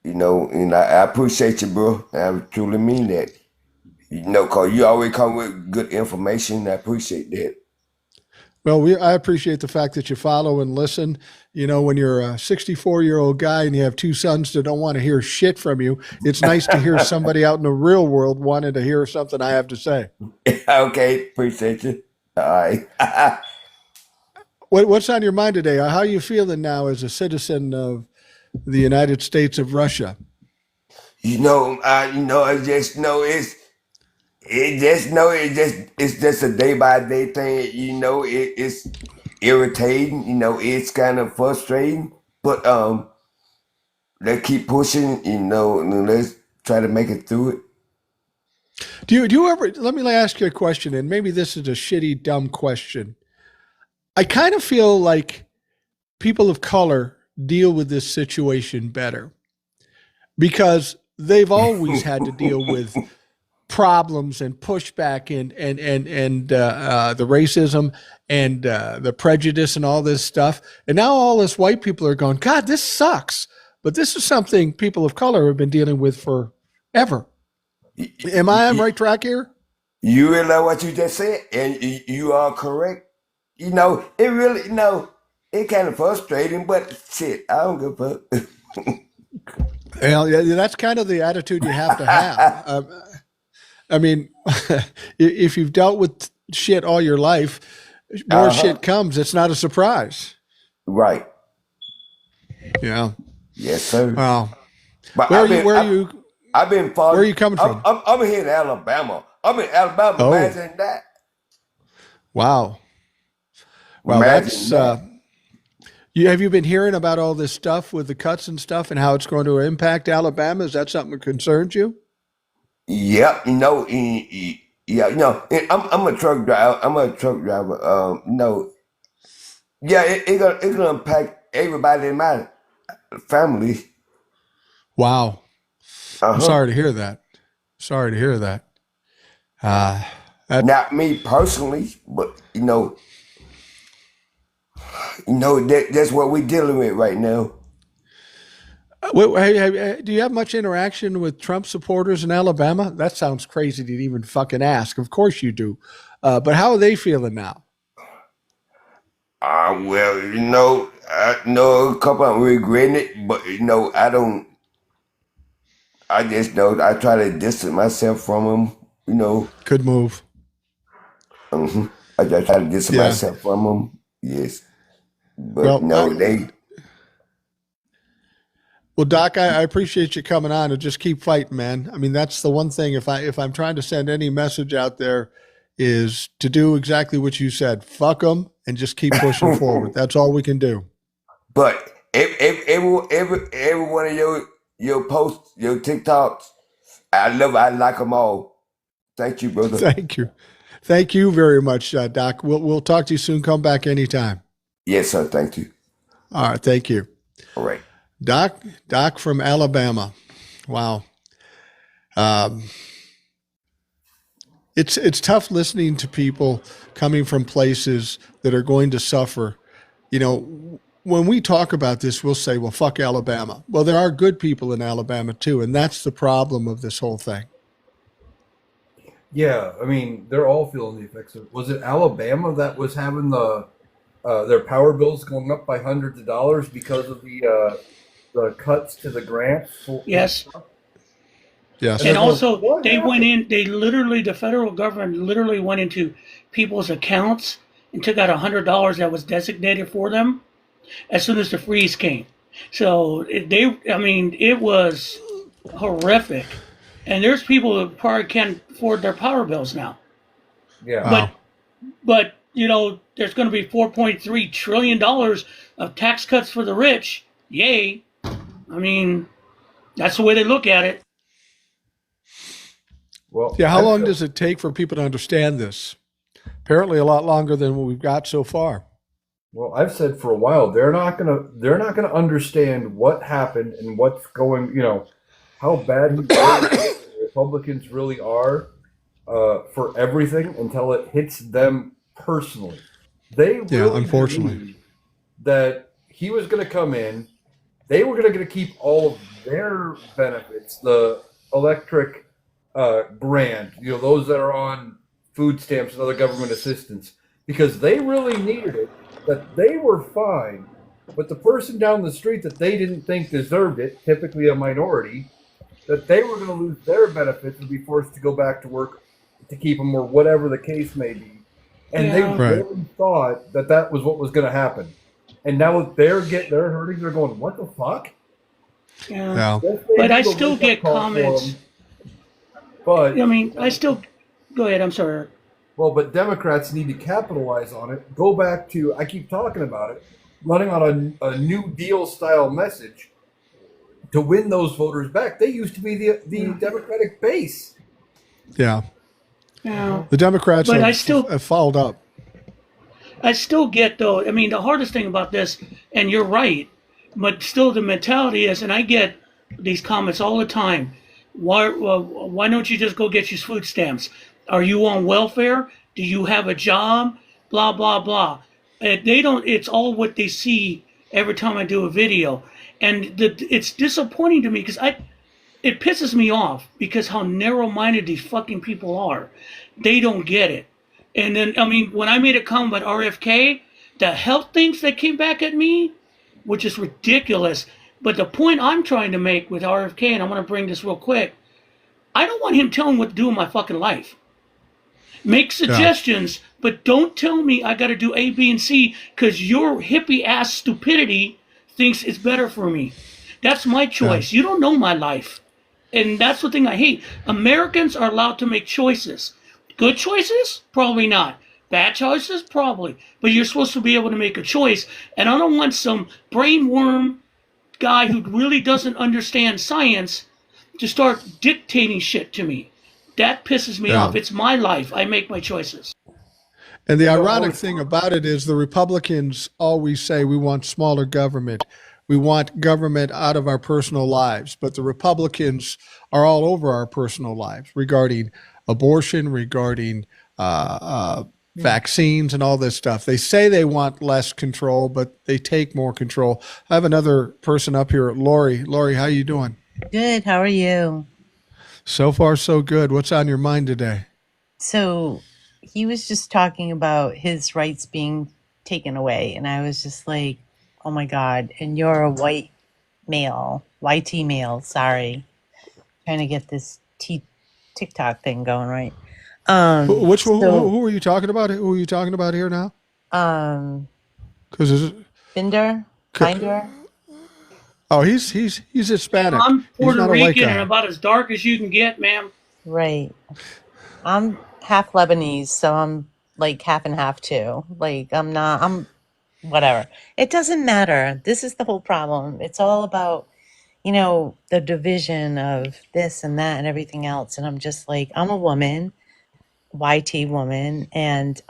And I appreciate you, bro. I truly mean that. Cause you always come with good information. I appreciate that. Well, I appreciate the fact that you follow and listen. When you're a 64-year-old guy and you have two sons that don't want to hear shit from you, it's nice to hear somebody out in the real world wanting to hear something I have to say. Okay, appreciate you. All right. What's on your mind today? How are you feeling now as a citizen of the United States of Russia? I just know it's just a day by day thing. It's irritating. It's kind of frustrating, but let's keep pushing. And let's try to make it through it. Do you ever? Let me ask you a question, and maybe this is a shitty, dumb question. I kind of feel like people of color deal with this situation better because they've always had to deal with problems and pushback and the racism and the prejudice and all this stuff. And now all this white people are going, God, this sucks. But this is something people of color have been dealing with forever. Am I on right track here? You really know what you just said, and you are correct. It really, it kind of frustrating, but shit, I don't give a fuck. Well, yeah, that's kind of the attitude you have to have. I mean, if you've dealt with shit all your life, more shit comes. It's not a surprise. Right. Yeah. Yes, sir. Wow. But I've been following. Where are you coming from? I'm here in Alabama. I'm in Alabama. Oh. Imagine that. Wow. Well, that's. Have you been hearing about all this stuff with the cuts and stuff and how it's going to impact Alabama? Is that something that concerns you? Yep. Yeah. I'm a truck driver. Yeah. It's gonna impact everybody in my family. Wow. I'm sorry to hear that. Not me personally, but that's what we're dealing with right now. Do you have much interaction with Trump supporters in Alabama? That sounds crazy to even fucking ask. Of course you do. But how are they feeling now? Well, I know a couple of them regretting it, but I don't. I just know I try to distance myself from them. Good move. I just try to distance myself from them. Yes, but Well, Doc, I appreciate you coming on and just keep fighting, man. I mean, that's the one thing. If I'm trying to send any message out there, is to do exactly what you said. Fuck them and just keep pushing forward. That's all we can do. But every one of your posts, your TikToks, I like them all. Thank you, brother. Thank you very much, Doc. We'll talk to you soon. Come back anytime. Yes, sir. Thank you. All right. Thank you. All right. Doc from Alabama. Wow. It's tough listening to people coming from places that are going to suffer. When we talk about this, we'll say, well, fuck Alabama. Well, there are good people in Alabama too. And that's the problem of this whole thing. Yeah. I mean, they're all feeling the effects of it. Was it Alabama that was having their power bills going up by hundreds of dollars because of the cuts to the grants? Yes. Yes. And also, the federal government literally went into people's accounts and took out $100 that was designated for them as soon as the freeze came. So it was horrific. And there's people who probably can't afford their power bills now. Yeah. Wow. But there's going to be $4.3 trillion of tax cuts for the rich. Yay. I mean, that's the way they look at it. Well, yeah. How long does it take for people to understand this? Apparently a lot longer than what we've got so far. Well, I've said for a while, they're not gonna understand what happened and what's going, how bad the Republicans really are for everything until it hits them personally. They really unfortunately believed that he was going to come in, they were going to keep all of their benefits, the electric grant, those that are on food stamps and other government assistance, because they really needed it, that they were fine. But the person down the street that they didn't think deserved it, typically a minority, that they were going to lose their benefits and be forced to go back to work to keep them, or whatever the case may be. And they really thought that was what was going to happen. And now that they're hurting, they're going, what the fuck? Yeah. But I still get comments. But I mean, go ahead. I'm sorry. Well, but Democrats need to capitalize on it. Go back to, I keep talking about it, running on a New Deal style message to win those voters back. They used to be the Democratic base. Yeah. Yeah. The Democrats have followed up. I still get, though, I mean, the hardest thing about this, and you're right, but still the mentality is, and I get these comments all the time, why don't you just go get your food stamps? Are you on welfare? Do you have a job? Blah, blah, blah. It's all what they see every time I do a video. And it's disappointing to me because it pisses me off because how narrow-minded these fucking people are. They don't get it. And then, I mean, when I made a comment about RFK, the health things that came back at me, which is ridiculous. But the point I'm trying to make with RFK, and I'm going to bring this real quick, I don't want him telling what to do in my fucking life. Make suggestions, but don't tell me I got to do A, B, and C because your hippie-ass stupidity thinks it's better for me. That's my choice. You don't know my life. And that's the thing I hate. Americans are allowed to make choices. Good choices? Probably not. Bad choices? Probably. But you're supposed to be able to make a choice. And I don't want some brainworm guy who really doesn't understand science to start dictating shit to me. That pisses me off. It's my life. I make my choices. And the ironic thing about it is the Republicans always say we want smaller government. We want government out of our personal lives. But the Republicans are all over our personal lives regarding abortion, regarding vaccines and all this stuff. They say they want less control, but they take more control. I have another person up here, Lori. Lori, how you doing? Good. How are you? So far, so good. What's on your mind today? So he was just talking about his rights being taken away. And I was just like, oh my God. And you're a white male, YT male. Sorry. Trying to get this TikTok thing going, right? Who are you talking about? Who are you talking about here now? Because Binder. Oh, he's Hispanic. I'm Puerto Rican and about as dark as you can get, ma'am. Right. I'm half Lebanese, so I'm like half and half too. Like I'm whatever. It doesn't matter. This is the whole problem. It's all about, the division of this and that and everything else. And I'm just like, I'm a woman, YT woman, and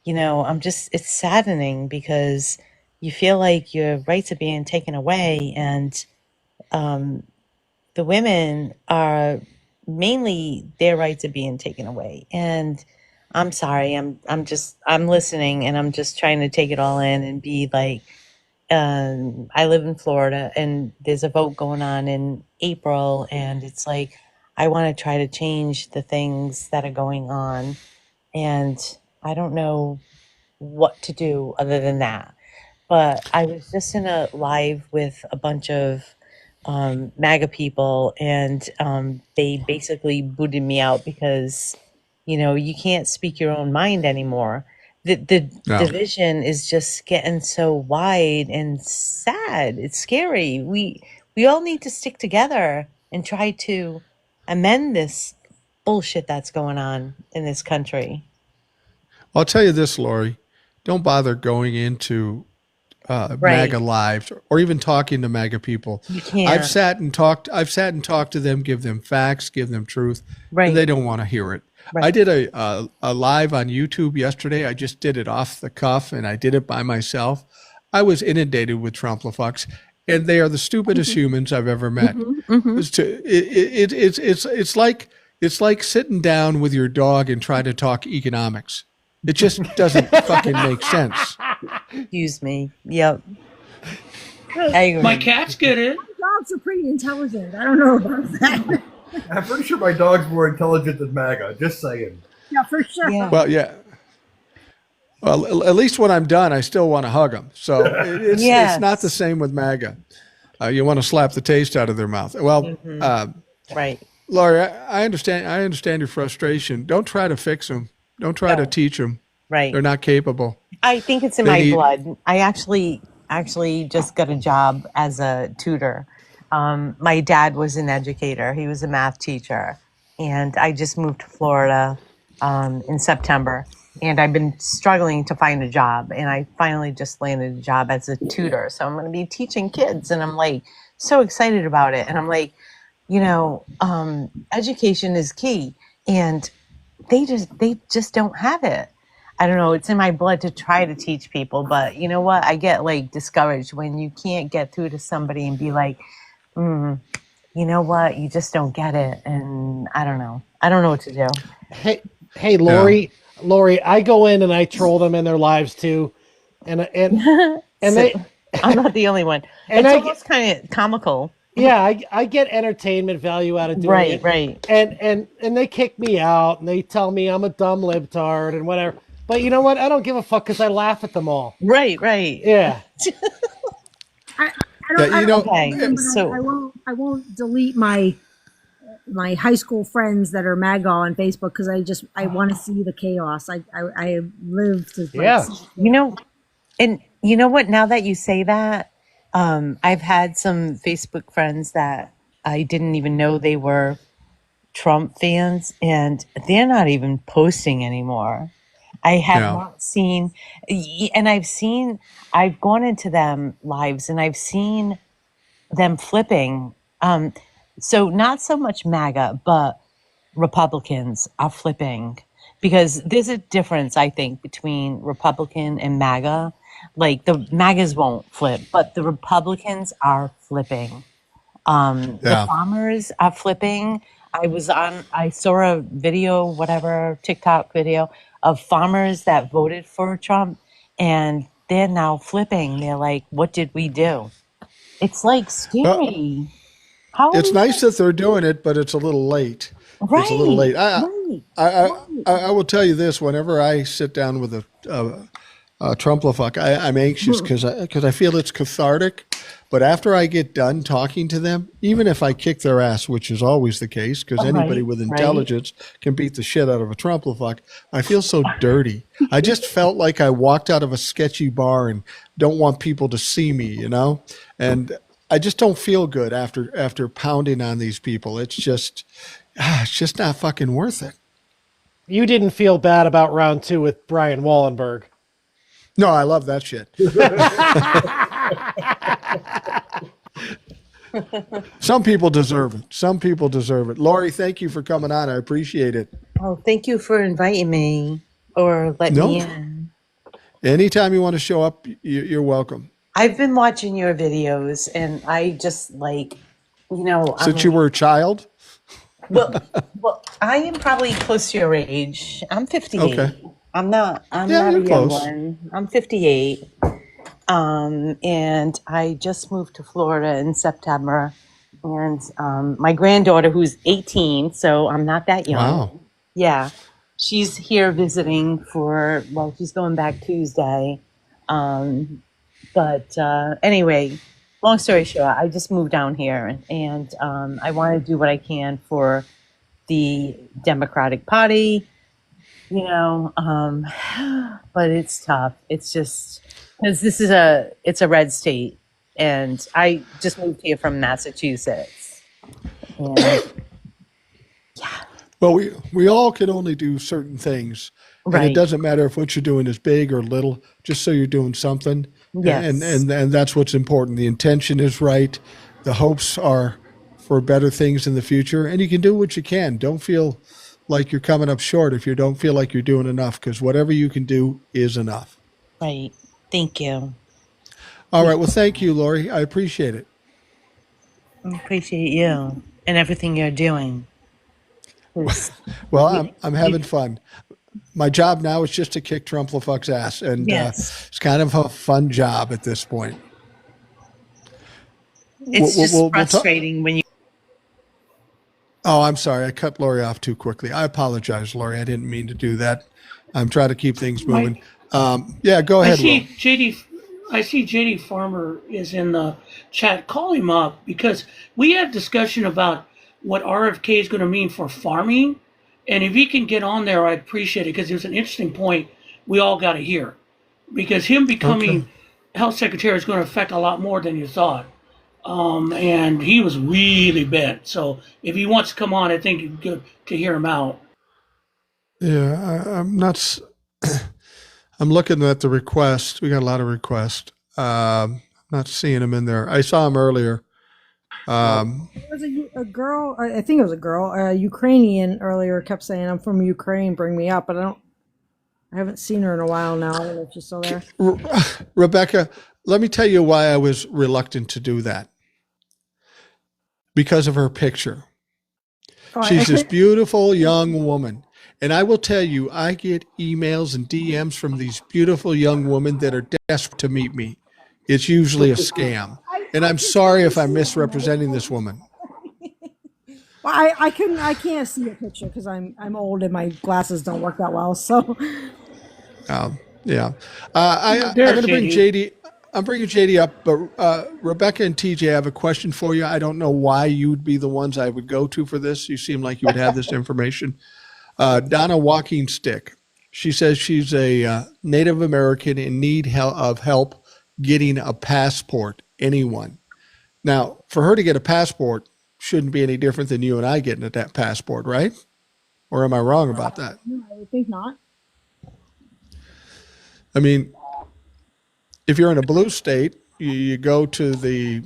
it's saddening because you feel like your rights are being taken away, and the women are mainly their rights are being taken away. And I'm sorry, I'm listening, and I'm just trying to take it all in and be like, I live in Florida, and there's a vote going on in April, and it's like I want to try to change the things that are going on, and I don't know what to do other than that. But I was just in a live with a bunch of MAGA people, and they basically booted me out because, you can't speak your own mind anymore. The division is just getting so wide and sad. It's scary. We all need to stick together and try to amend this bullshit that's going on in this country. I'll tell you this, Lori. Don't bother going into MAGA lives or even talking to MAGA people. You can't. I've sat and talked to them, give them facts, give them truth, and they don't want to hear it. I did a live on YouTube yesterday. I just did it off the cuff, and I did it by myself. I was inundated with Trump-la-fucks, and they are the stupidest humans I've ever met. It's like sitting down with your dog and trying to talk economics. It just doesn't fucking make sense. Excuse me. Yep. I agree. My cats get it. Dogs are pretty intelligent. I don't know about that. I'm pretty sure my dog's more intelligent than MAGA. Just saying. Yeah, for sure. Yeah. Well, yeah. Well, at least when I'm done, I still want to hug them. So it's Yes. not the same with MAGA. You want to slap the taste out of their mouth. Well, Right. Laurie, I understand. I understand your frustration. Don't try to fix them. Don't try to teach them. Right. They're not capable. I think it's in They my need- blood. I actually just got a job as a tutor. My dad was an educator. He was a math teacher, and I just moved to Florida in September. And I've been struggling to find a job, and I finally just landed a job as a tutor. So I'm going to be teaching kids, and I'm like so excited about it. And I'm like, education is key, and they just don't have it. I don't know. It's in my blood to try to teach people, but you know what? I get like discouraged when you can't get through to somebody and be like, you know what? You just don't get it, and I don't know. I don't know what to do. Hey, Lori. Lori, I go in and I troll them in their lives too, and they. I'm not the only one. And it's I almost kind of comical. Yeah, I get entertainment value out of doing it. Right. And they kick me out and they tell me I'm a dumb libtard and whatever. But you know what? I don't give a fuck because I laugh at them all. Right. Yeah. I don't. Okay, so I won't delete my high school friends that are MAGA on Facebook because I want to see the chaos. I live to and you know what? Now that you say that, I've had some Facebook friends that I didn't even know they were Trump fans, and they're not even posting anymore. I have not seen, and I've gone into them lives and I've seen them flipping. So not so much MAGA, but Republicans are flipping because there's a difference, I think, between Republican and MAGA. Like the MAGAs won't flip, but the Republicans are flipping. The farmers are flipping. I saw a video, whatever, TikTok video of farmers that voted for Trump and they're now flipping. They're like, what did we do? It's like scary. It's nice that they're doing it, but it's a little late. Right. It's a little late. I will tell you this: whenever I sit down with a Trumplafuck, I'm anxious because I feel it's cathartic. But after I get done talking to them, even if I kick their ass, which is always the case, because anybody with intelligence can beat the shit out of a Trumplafuck, I feel so dirty. I just felt like I walked out of a sketchy bar and don't want people to see me, and I just don't feel good after pounding on these people. It's just not fucking worth it. You didn't feel bad about round 2 with Brian Wallenberg. No, I love that shit. Some people deserve it. Laurie, thank you for coming on. I appreciate it. Oh, thank you for inviting me or letting me in. Anytime you want to show up, you're welcome. I've been watching your videos and I just Since you were a child? Well, I am probably close to your age. I'm 58. Okay. I'm not a young one. I'm 58. And I just moved to Florida in September. And my granddaughter, who's 18, so I'm not that young. Wow. Yeah. She's here visiting she's going back Tuesday. But anyway, long story short, I just moved down here and I want to do what I can for the Democratic Party, but it's tough. It's just because it's a red state and I just moved here from Massachusetts. And, well, we all can only do certain things. Right. And it doesn't matter if what you're doing is big or little, just so you're doing something. Yes. And that's what's important. The intention is right. The hopes are for better things in the future. And you can do what you can. Don't feel like you're coming up short if you don't feel like you're doing enough, because whatever you can do is enough. Right. Thank you. All right. Well, thank you, Laurie. I appreciate it. I appreciate you and everything you're doing. Well, I'm having fun. My job now is just to kick Trumplafuck's ass, and it's kind of a fun job at this point. It's just we'll frustrating when you. Oh, I'm sorry. I cut Lori off too quickly. I apologize, Lori. I didn't mean to do that. I'm trying to keep things moving. Yeah, go ahead, Will. I see JD Farmer is in the chat. Call him up because we had discussion about what RFK is going to mean for farming, and if he can get on there, I'd appreciate it because it was an interesting point we all got to hear. Because him becoming health secretary is going to affect a lot more than you thought. And he was really bent. So if he wants to come on, I think it's good to hear him out. Yeah, I'm not. I'm looking at the request. We got a lot of requests. Not seeing him in there. I saw him earlier. There was a girl, I think it was a girl, a Ukrainian earlier kept saying, I'm from Ukraine, bring me up, but I haven't seen her in a while now. I don't know if she's still there. Rebecca, let me tell you why I was reluctant to do that. Because of her picture. She's this beautiful young woman. And I will tell you, I get emails and DMs from these beautiful young women that are desperate to meet me. It's usually a scam. And I'm sorry if I'm misrepresenting this woman. Well, I can't see a picture because I'm old and my glasses don't work that well. So yeah. I'm going to bring JD. I'm bringing JD up, but Rebecca and TJ, I have a question for you. I don't know why you would be the ones I would go to for this. You seem like you would have this information. Donna Walking Stick. She says she's a Native American in need of help getting a passport. Anyone. Now, for her to get a passport shouldn't be any different than you and I getting a passport, right? Or am I wrong about that? no, I would think not. I mean, if you're in a blue state, you go to the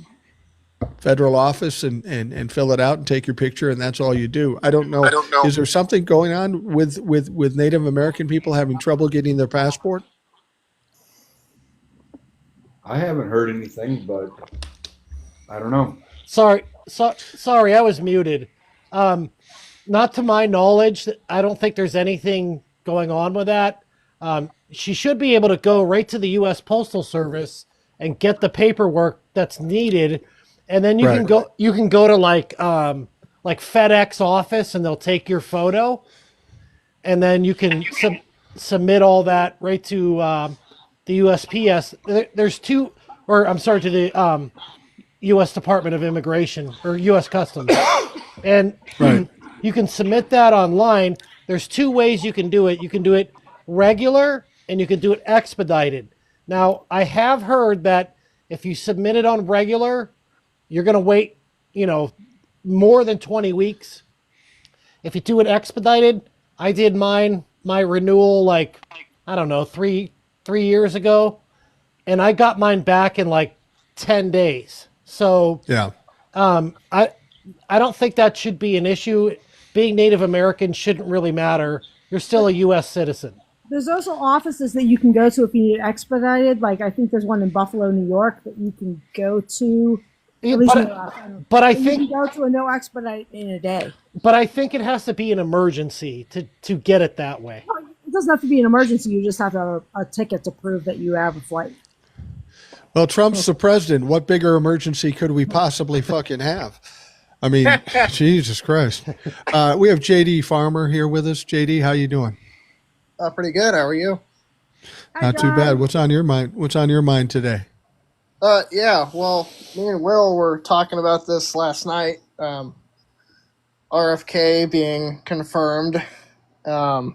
federal office and fill it out and take your picture, and that's all you do. I don't know. Is there something going on with Native American people having trouble getting their passport? I haven't heard anything, but I don't know. Sorry, I was muted. Not to my knowledge, I don't think there's anything going on with that. She should be able to go right to the U.S. Postal Service and get the paperwork that's needed, and then you can go. You can go to like FedEx office, and they'll take your photo, and then you can submit all that right to the USPS. There's two, or I'm sorry, to the U.S. Department of Immigration or U.S. Customs, and you can submit that online. There's two ways you can do it. You can do it regular and you can do it expedited. Now, I have heard that if you submit it on regular, you're going to wait, more than 20 weeks. If you do it expedited, I did my renewal like, I don't know, three years ago, and I got mine back in like 10 days. So yeah, I don't think that should be an issue. Being Native American shouldn't really matter. You're still a U.S. citizen. There's also offices that you can go to if you need it expedited. Like I think there's one in Buffalo, New York that you can go to. But I think you can go to a no expedite in a day. But I think it has to be an emergency to get it that way. It doesn't have to be an emergency. You just have to have a ticket to prove that you have a flight. Well, Trump's the president. What bigger emergency could we possibly fucking have? I mean, Jesus Christ. We have JD Farmer here with us. JD, how you doing? Pretty good. How are you? Not too bad. What's on your mind? What's on your mind today? Yeah. Well, me and Will were talking about this last night. RFK being confirmed. And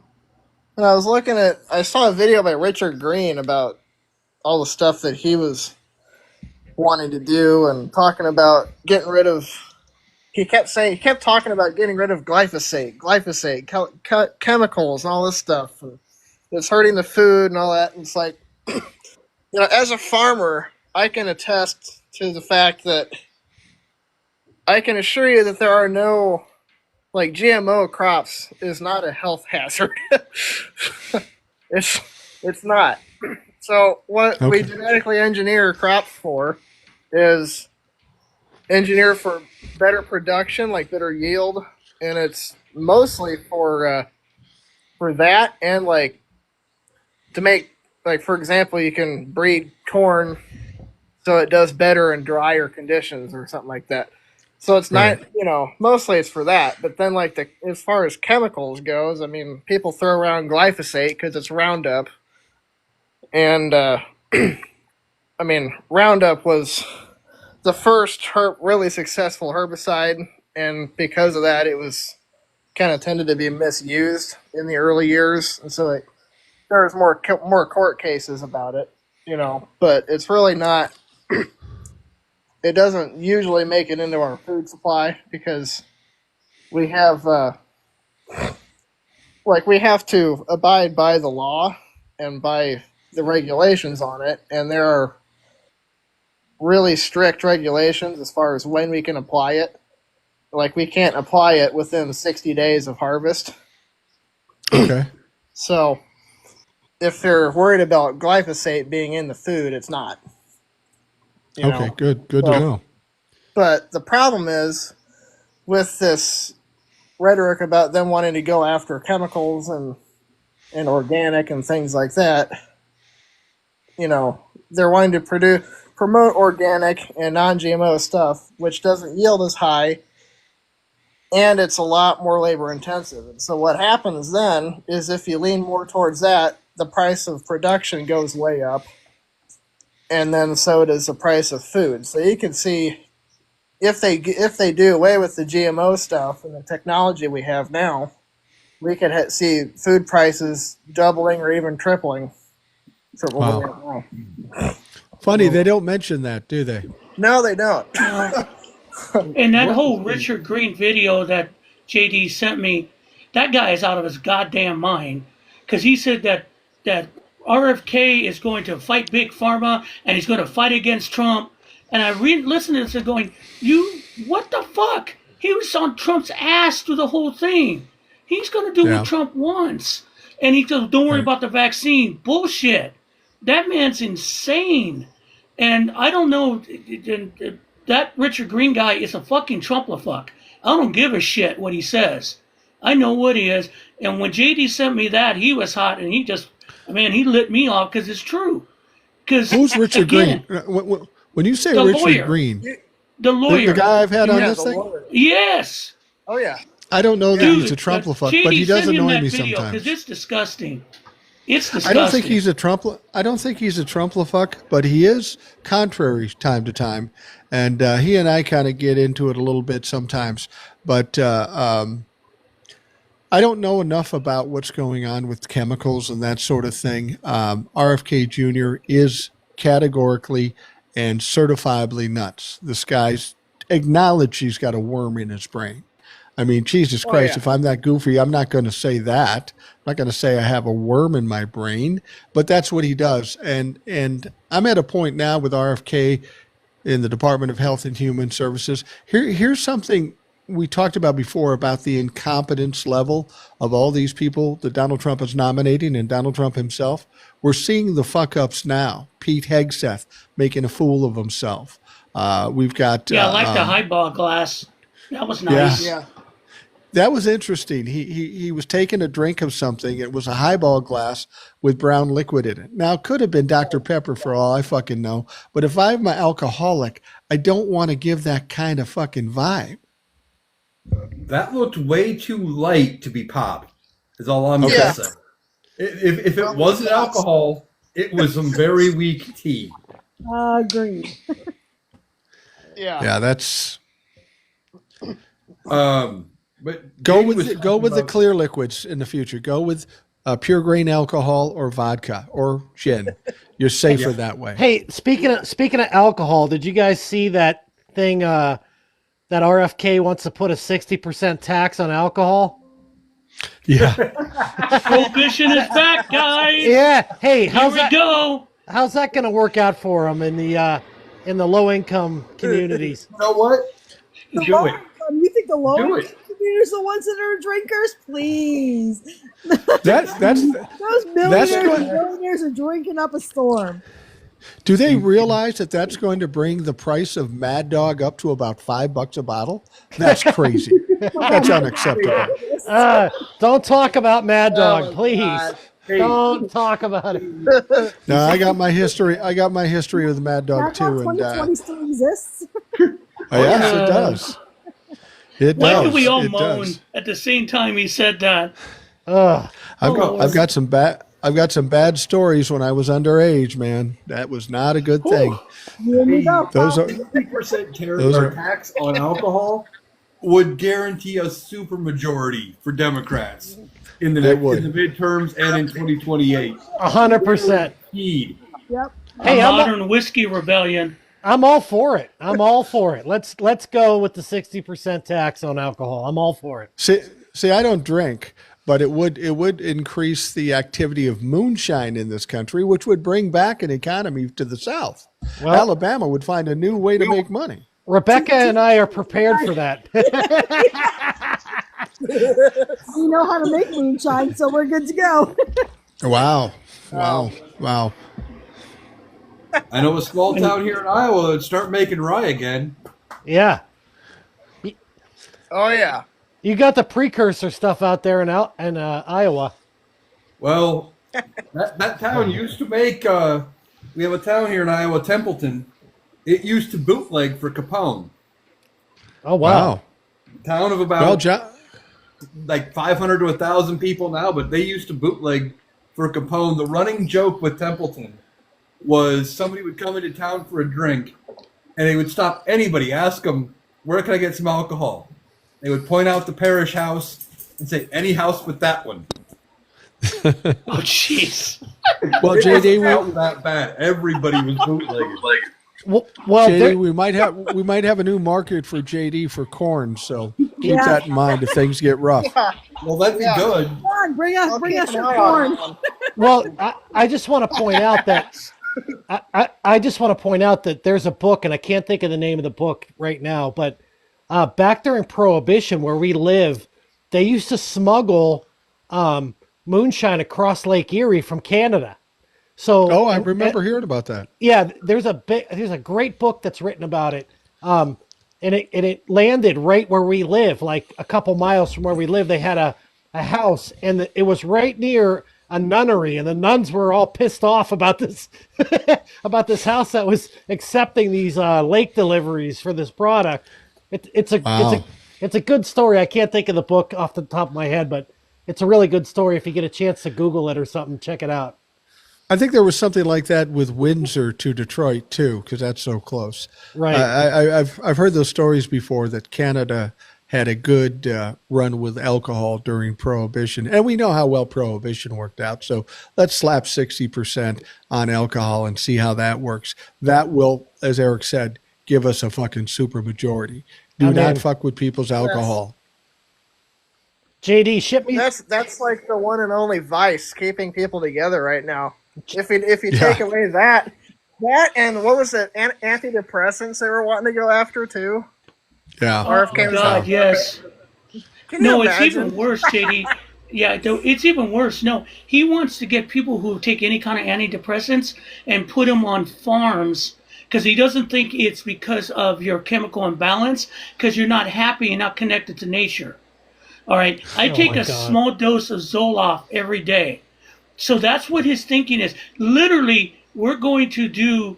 I saw a video by Richard Green about all the stuff that he was wanting to do and talking about getting rid of. He kept talking about getting rid of glyphosate, chemicals, and all this stuff. And it's hurting the food and all that. And it's like, as a farmer, I can attest to the fact that I can assure you that there are no, GMO crops is not a health hazard. It's not. So what we genetically engineer crops for is engineer for better production, like better yield, and it's mostly for that and to make, for example, you can breed corn so it does better in drier conditions or something like that. So it's not, mostly it's for that. But then, like as far as chemicals goes, I mean, people throw around glyphosate because it's Roundup, and I mean, Roundup was the first really successful herbicide, and because of that, it was kind of tended to be misused in the early years, and so there's more court cases about it, But it's really not. It doesn't usually make it into our food supply because we have, we have to abide by the law and by the regulations on it, and there are really strict regulations as far as when we can apply it. Like, we can't apply it within 60 days of harvest. Okay. So, if they're worried about glyphosate being in the food, it's not. Okay, good to know. But the problem is with this rhetoric about them wanting to go after chemicals and organic and things like that. They're wanting to promote organic and non-GMO stuff, which doesn't yield as high, and it's a lot more labor intensive. And so what happens then is if you lean more towards that, the price of production goes way up, and then so does the price of food. So you can see if they do away with the GMO stuff and the technology we have now, we could see food prices doubling or even tripling from what we have now. Funny, they don't mention that, do they? No, they don't. And that whole Richard Green video that JD sent me, that guy is out of his goddamn mind, because he said that RFK is going to fight Big Pharma and he's going to fight against Trump. And I listened to this and going, what the fuck? He was on Trump's ass through the whole thing. He's going to do what Trump wants. And he goes, don't worry about the vaccine. Bullshit. That man's insane. And I don't know, that Richard Green guy is a fucking Trump-la-fuck. I don't give a shit what he says. I know what he is. And when JD sent me that, he was hot, and he lit me off because it's true. Who's Richard Green? When you say Richard lawyer. Green, the lawyer, the guy I've had on this thing? Lawyer. Yes. Oh, yeah. I don't know that he's a Trump-la-fuck, but he does annoy me sometimes. Because it's disgusting. It's disgusting. I don't think he's a Trump-la-fuck, but he is contrary time to time, and he and I kind of get into it a little bit sometimes. But I don't know enough about what's going on with chemicals and that sort of thing. RFK Jr. is categorically and certifiably nuts. This guy's acknowledged he's got a worm in his brain. I mean, Jesus Christ, if I'm that goofy, I'm not going to say that. I'm not going to say I have a worm in my brain, but that's what he does. And I'm at a point now with RFK in the Department of Health and Human Services. Here's something we talked about before about the incompetence level of all these people that Donald Trump is nominating and Donald Trump himself. We're seeing the fuck-ups now. Pete Hegseth making a fool of himself. We've got... I like the highball glass. That was nice. Yeah. That was interesting. He was taking a drink of something. It was a highball glass with brown liquid in it. Now, it could have been Dr. Pepper for all I fucking know. But if I'm an alcoholic, I don't want to give that kind of fucking vibe. That looked way too light to be pop, is all I'm going to say. If it wasn't alcohol, it was some very weak tea. Agreed. Yeah, that's... But go with the clear liquids in the future. Go with pure grain alcohol or vodka or gin. You're safer that way. Hey, speaking of alcohol, did you guys see that thing that RFK wants to put a 60% tax on alcohol? Yeah. Prohibition is back, guys. Yeah. Hey, Here we go. How's that going to work out for them in the low income communities? You know what? Do it. You think the low income communities are the ones that are drinkers? Please. Those millionaires are drinking up a storm. Do they realize that that's going to bring the price of Mad Dog up to about $5 a bottle? That's crazy. That's unacceptable. Don't talk about Mad Dog, please. Hey, Don't talk about it. No, I got my history. I got my history with the Mad Dog That's how too, and 2020 still exists. yes, it does. It Why does. do we all It moan does. at the same time he said that? Ugh. I've got some bad. I've got some bad stories when I was underage, man. That was not a good thing. You and me both. Those are 50% those are tax on alcohol would guarantee a supermajority for Democrats in the It would. in the midterms and in 2028. 100%. Indeed. Yep. Hey, A I'm modern whiskey rebellion. all for it. I'm all for it. Let's go with the 60% tax on alcohol. I'm all for it. see, I don't drink, but it would increase the activity of moonshine in this country, which would bring back an economy to the South. Well- Alabama would find a new way to make money. Rebecca and I are prepared for that. We know how to make moonshine, so we're good to go. Wow. Wow. I know a small town here in Iowa that would start making rye again. Yeah. Oh yeah. You got the precursor stuff out there in Iowa. Well, that town used to make. We have a town here in Iowa, Templeton. It used to bootleg for Capone. Oh, wow. Town of Well, about like 500 to 1,000 people now, but they used to bootleg for Capone. The running joke with Templeton was somebody would come into town for a drink, and they would stop anybody, ask them, "Where can I get some alcohol?" They would point out the parish house and say, "Any house but that one." Oh, jeez. Well, It JD, wasn't that bad. Everybody was bootlegging. Well, JD, we might have a new market for JD for corn, so keep that in mind if things get rough. Well, that'd be good. Come on, bring us keep your an eye on corn. well, I just want to point out that I just want to point out that there's a book, and I can't think of the name of the book right now, but back during Prohibition, where we live, they used to smuggle moonshine across Lake Erie from Canada. So, I remember hearing about that. yeah, there's a great book that's written about it. And it landed right where we live, like a couple miles from where we live. They had a house, and it was right near a nunnery, and the nuns were all pissed off about this about this house that was accepting these lake deliveries for this product. It's a good story. I can't think of the book off the top of my head, but it's a really good story. If you get a chance to Google it or something, check it out. I think there was something like that with Windsor to Detroit too, because that's so close. Right. I've heard those stories before that Canada had a good run with alcohol during Prohibition, and we know how well Prohibition worked out. So let's slap 60% on alcohol and see how that works. That will, as Eric said, give us a fucking super majority. Do not fuck with people's alcohol. JD, ship me. That's like the one and only vice keeping people together right now. If you take away that and what was it, antidepressants they were wanting to go after too. Yeah. RFK was God, yes. Can you No, it's imagine? even worse, JD. Yeah, it's even worse. No, he wants to get people who take any kind of antidepressants and put them on farms because he doesn't think it's because of your chemical imbalance, because you're not happy and not connected to nature. All right, I take a small dose of Zoloft every day. So that's what his thinking is. Literally, we're going to do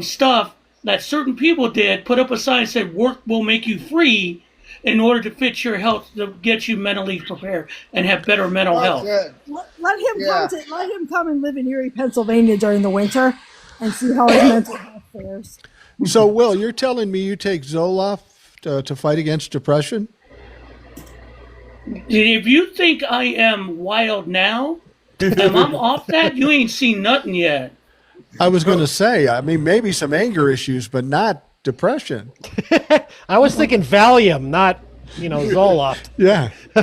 stuff that certain people did, put up a sign that said, work will make you free, in order to fit your health, to get you mentally prepared and have better mental health. Good. Let him come and live in Erie, Pennsylvania during the winter, and see how his mental health fares. So, Will, you're telling me you take Zoloft to fight against depression? If you think I am wild now, and I'm off that, you ain't seen nothing yet. I was going to say, I mean, maybe some anger issues, but not depression. I was thinking Valium, not Zoloft. Yeah. I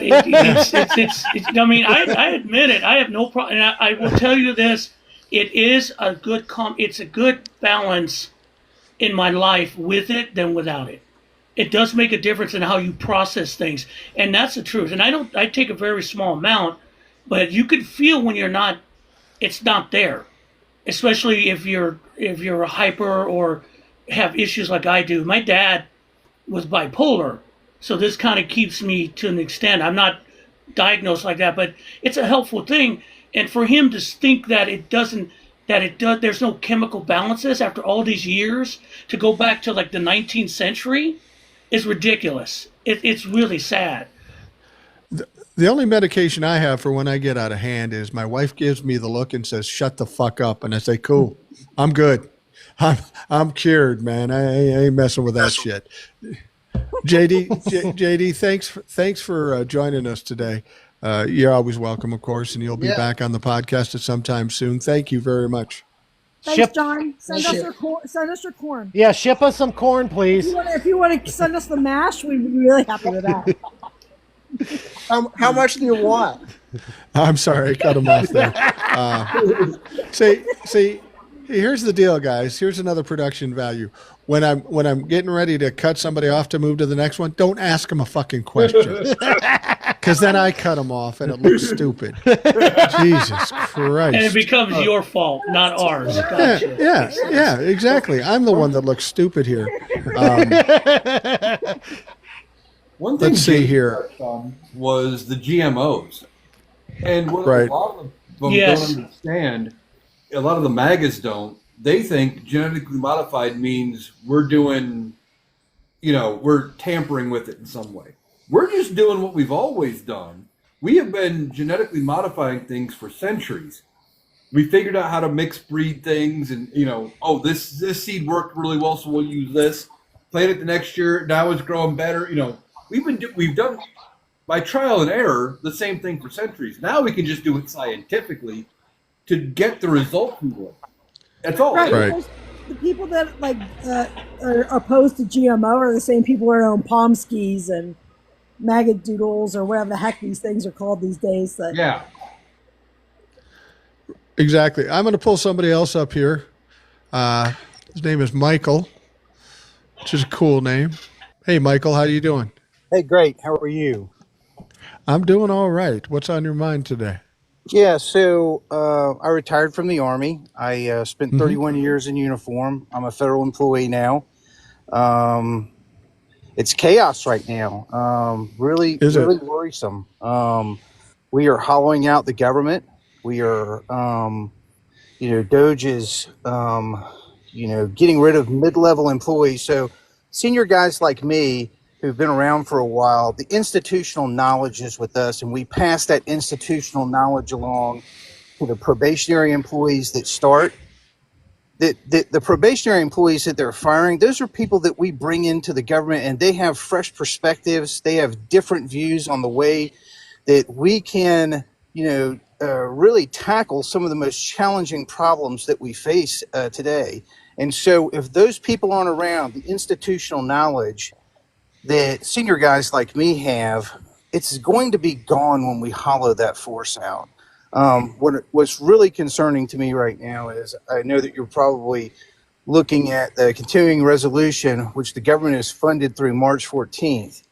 mean, I admit it. I have no problem. And I will tell you this: it is a good it's a good balance in my life with it than without it. It does make a difference in how you process things, and that's the truth. And I take a very small amount, but you can feel when it's not there, especially if you're a hyper or have issues like I do. My dad was bipolar, so this kind of keeps me to an extent. I'm not diagnosed like that, but it's a helpful thing. And for him to think that there's no chemical balances after all these years, to go back to like the 19th century, is ridiculous. It's really sad. The only medication I have for when I get out of hand is my wife gives me the look and says, "Shut the fuck up," and I say, "Cool, I'm good. I'm cured, man. I ain't messing with that shit." JD, thanks for joining us today. You're always welcome, of course, and you'll be back on the podcast at some time soon. Thank you very much. Thanks, John. Send us your corn. Yeah, ship us some corn, please. If you want to send us the mash, we'd be really happy with that. How much do you want? I'm sorry, I cut him off there. See, here's the deal, guys. Here's another production value. When I'm getting ready to cut somebody off to move to the next one, don't ask them a fucking question, because then I cut them off and it looks stupid. Jesus Christ! And it becomes your fault, not ours. Gotcha. Yeah, exactly. I'm the one that looks stupid here. One thing Let's see here was the GMOs, and what Right. a lot of them don't understand. A lot of the MAGAs don't. They think genetically modified means we're doing, we're tampering with it in some way. We're just doing what we've always done. We have been genetically modifying things for centuries. We figured out how to mix breed things, and this seed worked really well, so we'll use this. Plant it the next year. Now it's growing better. We've done by trial and error the same thing for centuries. Now we can just do it scientifically to get the result we want. That's all. Right. The people that are opposed to GMO are the same people who own palm skis and maggot doodles or whatever the heck these things are called these days. Yeah. Exactly. I'm going to pull somebody else up here. His name is Michael, which is a cool name. Hey, Michael, how you doing? Hey, great. How are you? I'm doing all right. What's on your mind today? Yeah, so I retired from the Army. I spent 31 years in uniform. I'm a federal employee now. It's chaos right now. Really worrisome. We are hollowing out the government. We are, DOGE is, getting rid of mid-level employees. So senior guys like me who've been around for a while, the institutional knowledge is with us, and we pass that institutional knowledge along to the probationary employees that start. The probationary employees that they're firing, those are people that we bring into the government, and they have fresh perspectives. They have different views on the way that we can, really tackle some of the most challenging problems that we face today. And so if those people aren't around, the institutional knowledge that senior guys like me have, it's going to be gone when we hollow that force out. What's really concerning to me right now is I know that you're probably looking at the continuing resolution, which the government has funded through March 14th.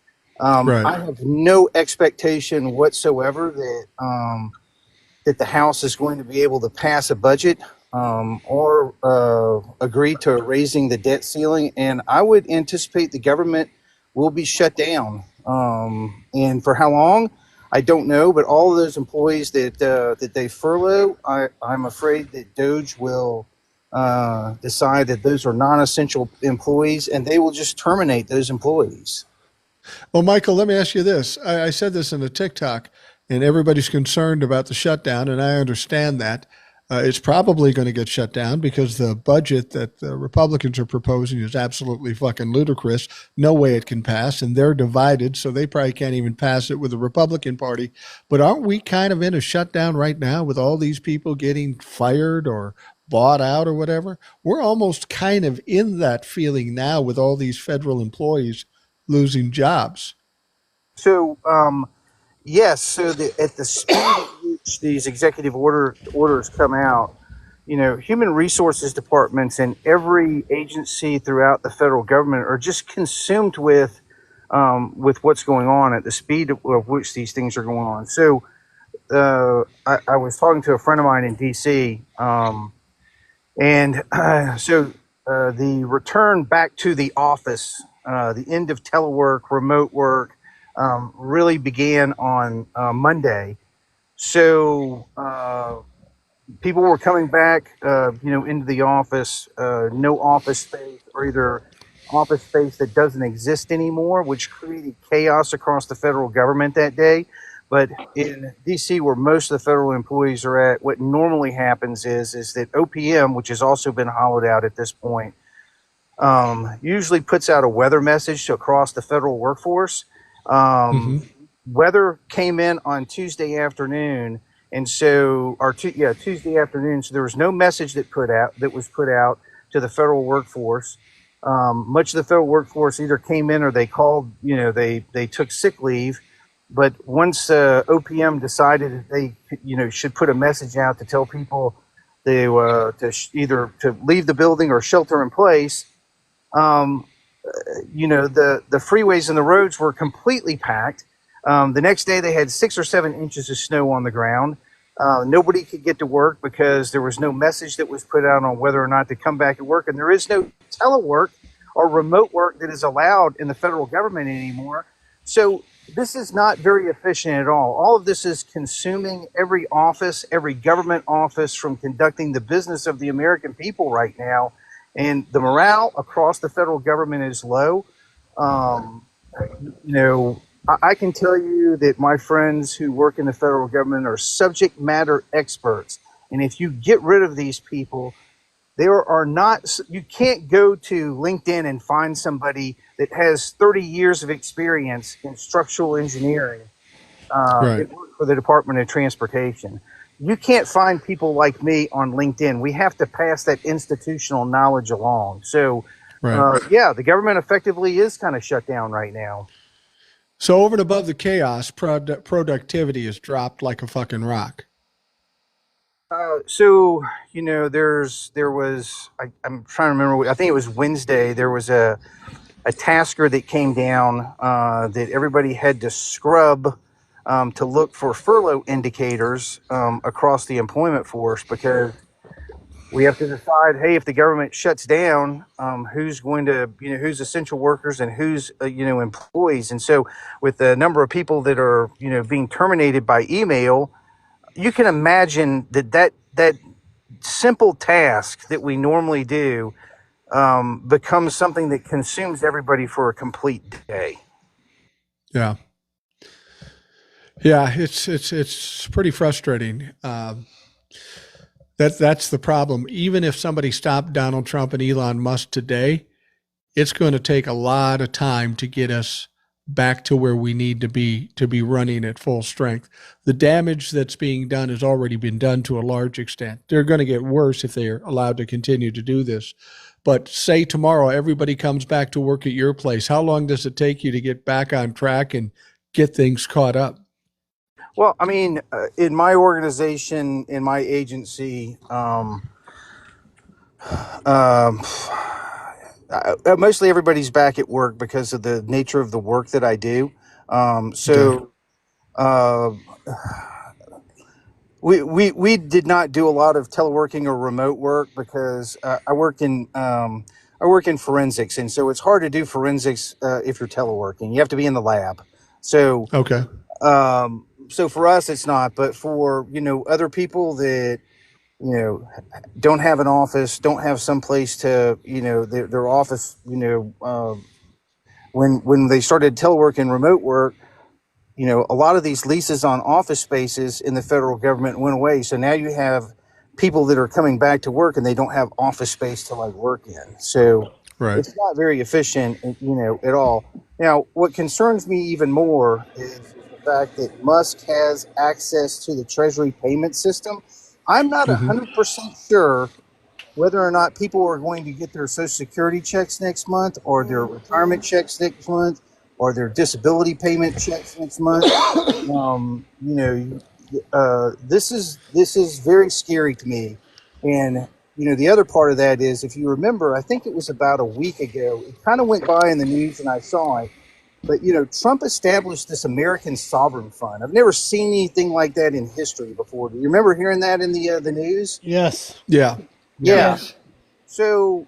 Right. I have no expectation whatsoever that the House is going to be able to pass a budget or agree to raising the debt ceiling. And I would anticipate the government will be shut down. And for how long, I don't know. But all of those employees that they furlough, I'm afraid that DOGE will decide that those are non-essential employees, and they will just terminate those employees. Well, Michael, let me ask you this. I said this in a TikTok, and everybody's concerned about the shutdown, and I understand that. It's probably going to get shut down because the budget that the Republicans are proposing is absolutely fucking ludicrous. No way it can pass, and they're divided, so they probably can't even pass it with the Republican Party. But aren't we kind of in a shutdown right now with all these people getting fired or bought out or whatever? We're almost kind of in that feeling now with all these federal employees losing jobs. So, yes. So at the speed at which these executive orders come out, human resources departments and every agency throughout the federal government are just consumed with what's going on at the speed of which these things are going on. So, I was talking to a friend of mine in D.C. The return back to the office, the end of telework, remote work, really began on Monday. So people were coming back, into the office, no office space, or either office space that doesn't exist anymore, which created chaos across the federal government that day. But in DC, where most of the federal employees are at, what normally happens is that OPM, which has also been hollowed out at this point, usually puts out a weather message to across the federal workforce. Weather came in on Tuesday afternoon, and so Tuesday afternoon. So there was no message that was put out to the federal workforce. Much of the federal workforce either came in or they called. They took sick leave. But once OPM decided that they should put a message out to tell people they either to leave the building or shelter in place. The freeways and the roads were completely packed. The next day they had 6 or 7 inches of snow on the ground. Nobody could get to work because there was no message that was put out on whether or not to come back to work. And there is no telework or remote work that is allowed in the federal government anymore. So this is not very efficient at all. All of this is consuming every office, every government office from conducting the business of the American people right now. And the morale across the federal government is low. I can tell you that my friends who work in the federal government are subject matter experts. And if you get rid of these people, you can't go to LinkedIn and find somebody that has 30 years of experience in structural engineering that work for the Department of Transportation. You can't find people like me on LinkedIn. We have to pass that institutional knowledge along. So, the government effectively is kind of shut down right now. So over and above the chaos, productivity has dropped like a fucking rock. I'm trying to remember. I think it was Wednesday. There was a tasker that came down that everybody had to scrub to look for furlough indicators across the employment force, because we have to decide, hey, if the government shuts down, who's essential workers and who's employees. And so with the number of people that are being terminated by email, you can imagine that simple task that we normally do becomes something that consumes everybody for a complete day. Yeah, it's pretty frustrating. That's the problem. Even if somebody stopped Donald Trump and Elon Musk today, it's going to take a lot of time to get us back to where we need to be running at full strength. The damage that's being done has already been done to a large extent. They're going to get worse if they're allowed to continue to do this. But say tomorrow everybody comes back to work at your place. How long does it take you to get back on track and get things caught up? Well, I mean, in my organization, in my agency, mostly everybody's back at work because of the nature of the work that I do. We did not do a lot of teleworking or remote work because I work in forensics, and so it's hard to do forensics if you're teleworking. You have to be in the lab. So so for us, it's not, but for, other people that, don't have an office, don't have some place to, their office, when they started telework and remote work, a lot of these leases on office spaces in the federal government went away. So now you have people that are coming back to work and they don't have office space to work in. So it's not very efficient, at all. Now, what concerns me even more is the fact that Musk has access to the Treasury payment system. I'm not 100% sure whether or not people are going to get their Social Security checks next month, or their retirement checks next month, or their disability payment checks next month. This is very scary to me. And the other part of that is, if you remember, I think it was about a week ago, it kind of went by in the news and I saw it, but Trump established this American Sovereign Fund. I've never seen anything like that in history before. Do you remember hearing that in the news? Yes. Yeah. Yes. So,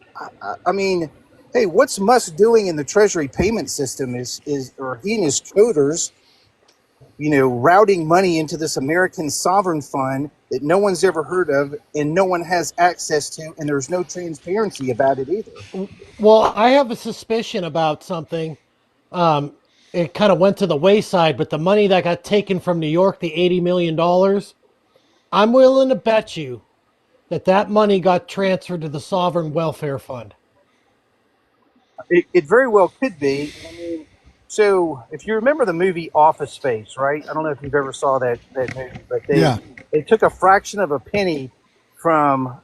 I mean, hey, what's Musk doing in the Treasury payment system or he and his coders routing money into this American sovereign fund that no one's ever heard of and no one has access to, and there's no transparency about it either. Well, I have a suspicion about something. It kind of went to the wayside, but the money that got taken from New York, the $80 million, I'm willing to bet you that money got transferred to the Sovereign Welfare Fund. It very well could be. I mean, so if you remember the movie Office Space, right? I don't know if you've ever saw that movie, but they took a fraction of a penny from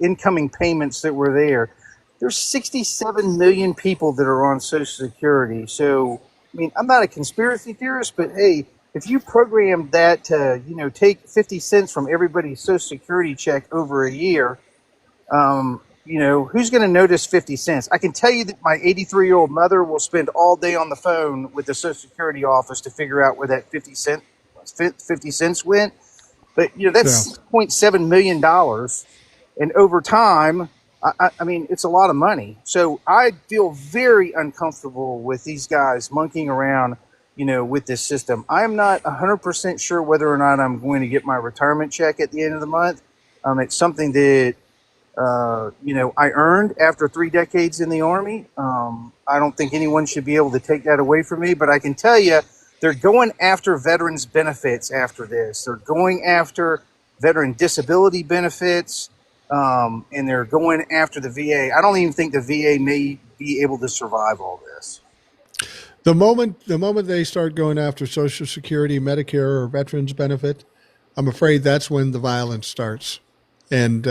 incoming payments that were there. There's 67 million people that are on Social Security. So I mean, I'm not a conspiracy theorist, but hey, if you program that to take 50 cents from everybody's Social Security check over a year, who's going to notice 50 cents? I can tell you that my 83-year-old mother will spend all day on the phone with the Social Security office to figure out where that 50 cents went. But that's $6.7 million, and over time, I mean, it's a lot of money. So I feel very uncomfortable with these guys monkeying around, with this system. I'm not 100% sure whether or not I'm going to get my retirement check at the end of the month. It's something that I earned after 3 decades in the Army. I don't think anyone should be able to take that away from me, but I can tell you they're going after veterans benefits after this. They're going after veteran disability benefits, and they're going after the VA. I don't even think the VA may be able to survive all this. The moment they start going after Social Security, Medicare, or veterans benefit, I'm afraid that's when the violence starts. And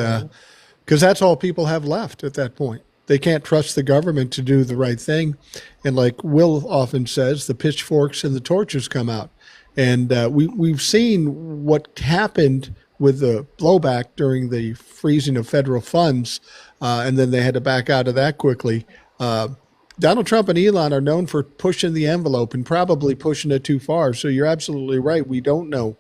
because that's all people have left at that point. They can't trust the government to do the right thing. And like Will often says, the pitchforks and the torches come out. And we've seen what happened with the blowback during the freezing of federal funds, and then they had to back out of that quickly. Donald Trump and Elon are known for pushing the envelope and probably pushing it too far. So you're absolutely right. We don't know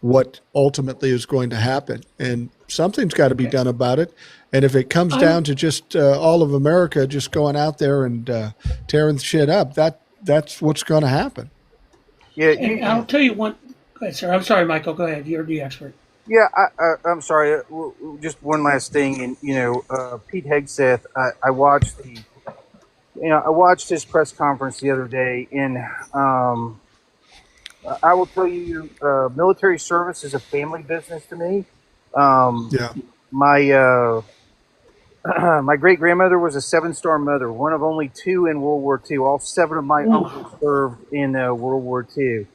what ultimately is going to happen. And something's got to be done about it. And if it comes down to just all of America just going out there and tearing shit up, that's what's going to happen. Yeah, I'll tell you one. Go ahead, sir. I'm sorry, Michael. Go ahead. You're the expert. Yeah, I'm sorry. Just one last thing. And Pete Hegseth, I watched his press conference the other day, and I will tell you, military service is a family business to me. My my great grandmother was a 7-star mother, one of only 2 in World War II. All 7 of my uncles served in World War II.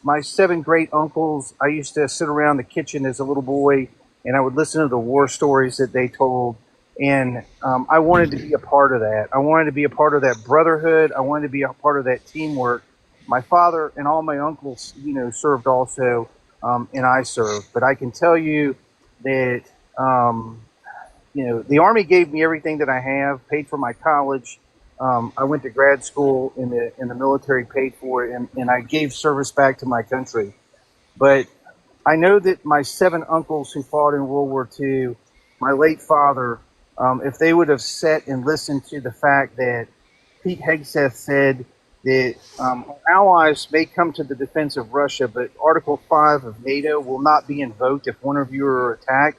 My 7 great uncles, I used to sit around the kitchen as a little boy, and I would listen to the war stories that they told. And I wanted to be a part of that. I wanted to be a part of that brotherhood. I wanted to be a part of that teamwork. My father and all my uncles, served also, and I served. But I can tell you that, the Army gave me everything that I have, paid for my college. I went to grad school in the military, paid for it, and I gave service back to my country. But I know that my 7 uncles who fought in World War II, my late father, if they would have sat and listened to the fact that Pete Hegseth said that allies may come to the defense of Russia, but Article 5 of NATO will not be invoked if one of you are attacked.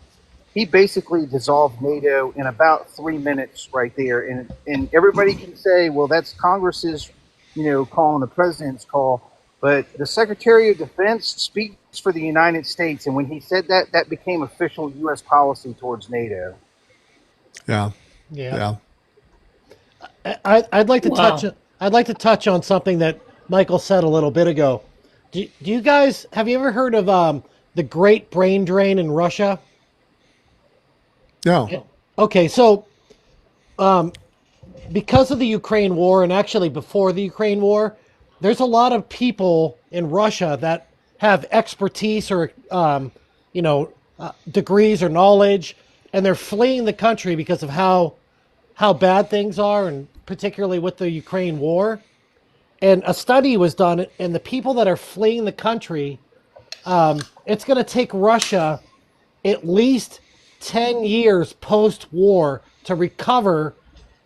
He basically dissolved NATO in about 3 minutes right there. And everybody can say, well, that's Congress's, call and the president's call. But the Secretary of Defense speaks for the United States. And when he said that, that became official U.S. policy towards NATO. Yeah. I'd like to touch on something that Michael said a little bit ago. Do you guys have you ever heard of the Great Brain Drain in Russia? No. Okay, so because of the Ukraine war, and actually before the Ukraine war, there's a lot of people in Russia that have expertise or degrees or knowledge, and they're fleeing the country because of how bad things are, and particularly with the Ukraine war. And a study was done, and the people that are fleeing the country, it's going to take Russia at least 10 years post-war to recover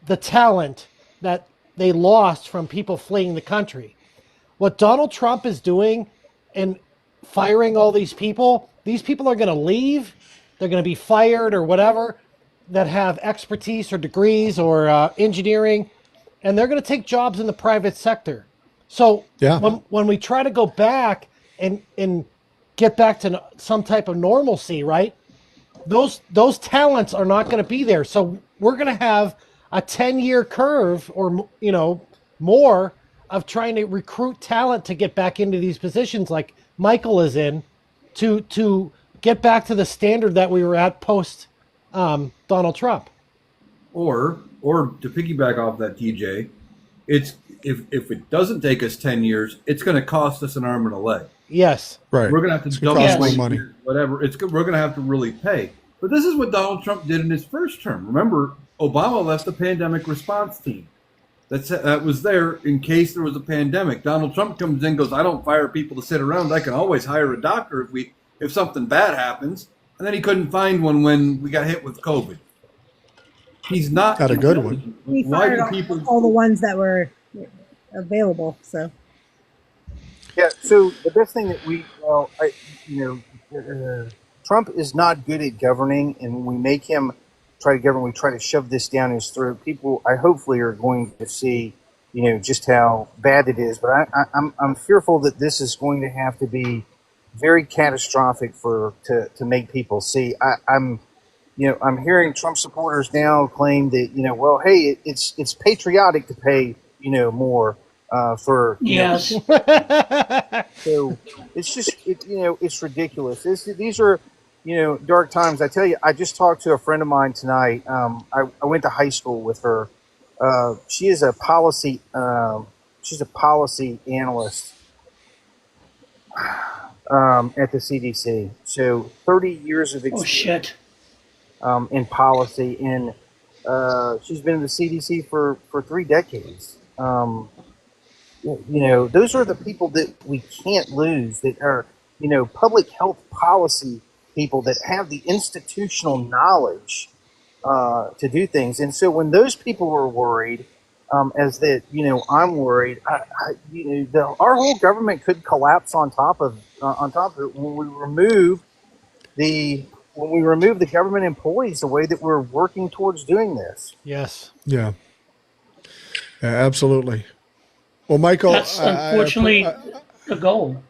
the talent that they lost from people fleeing the country. what Donald Trump is doing and firing all these people are going to leave. They're going to be fired or whatever that have expertise or degrees or engineering, and they're going to take jobs in the private sector. So Yeah. when we try to go back and get back to some type of normalcy, right? Those talents are not going to be there. So we're going to have a 10-year curve or more of trying to recruit talent to get back into these positions like Michael is in to get back to the standard that we were at post Donald Trump. Or to piggyback off that, TJ, it's if it doesn't take us 10 years, it's going to cost us an arm and a leg. Yes. Right. We're going to have to It's double gonna cost more wait money. years, whatever. We're going to have to really pay. But this is what Donald Trump did in his first term. Remember, Obama left the pandemic response team. That was there in case there was a pandemic. Donald Trump comes in and goes, I don't fire people to sit around. I can always hire a doctor if something bad happens. And then he couldn't find one when we got hit with COVID. He's not a good one. We Why fired do all the ones that were available. So Yeah. So the best thing that Trump is not good at governing, and when we make him try to govern, we try to shove this down his throat. People, I hopefully, are going to see, just how bad it is. But I'm fearful that this is going to have to be very catastrophic to make people see. I'm hearing Trump supporters now claim that well, hey, it's patriotic to pay more for Yes. So it's just it's ridiculous. These are dark times. I tell you, I just talked to a friend of mine tonight. I went to high school with her. She is a policy analyst at the CDC. So 30 years of experience in policy, and she's been in the CDC for 3 decades. Those are the people that we can't lose, that are, public health policy people that have the institutional knowledge to do things. And so when those people were worried, as that, I'm worried, our whole government could collapse on top of it when we remove the government employees the way that we're working towards doing this. Yes. Yeah. Absolutely. Well, Michael, That's unfortunately the goal.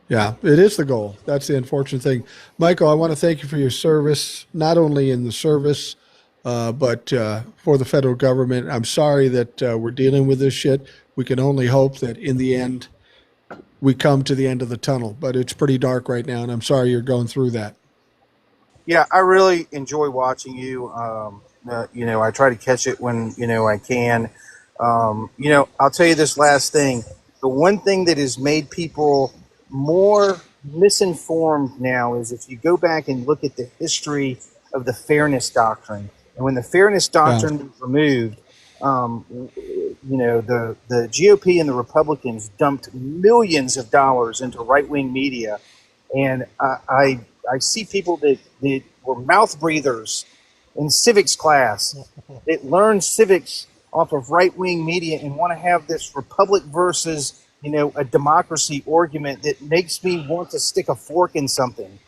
Yeah, it is the goal. That's the unfortunate thing. Michael, I want to thank you for your service, not only in the service, but for the federal government. I'm sorry that we're dealing with this shit. We can only hope that in the end, we come to the end of the tunnel. But it's pretty dark right now, and I'm sorry you're going through that. Yeah, I really enjoy watching you. I try to catch it when, I can. I'll tell you this last thing. The one thing that has made people more misinformed now is if you go back and look at the history of the fairness doctrine. And when the fairness doctrine was removed, the GOP and the Republicans dumped millions of dollars into right-wing media. And I see people that were mouth breathers in civics class that learned civics off of right-wing media and want to have this republic versus, a democracy argument that makes me want to stick a fork in something.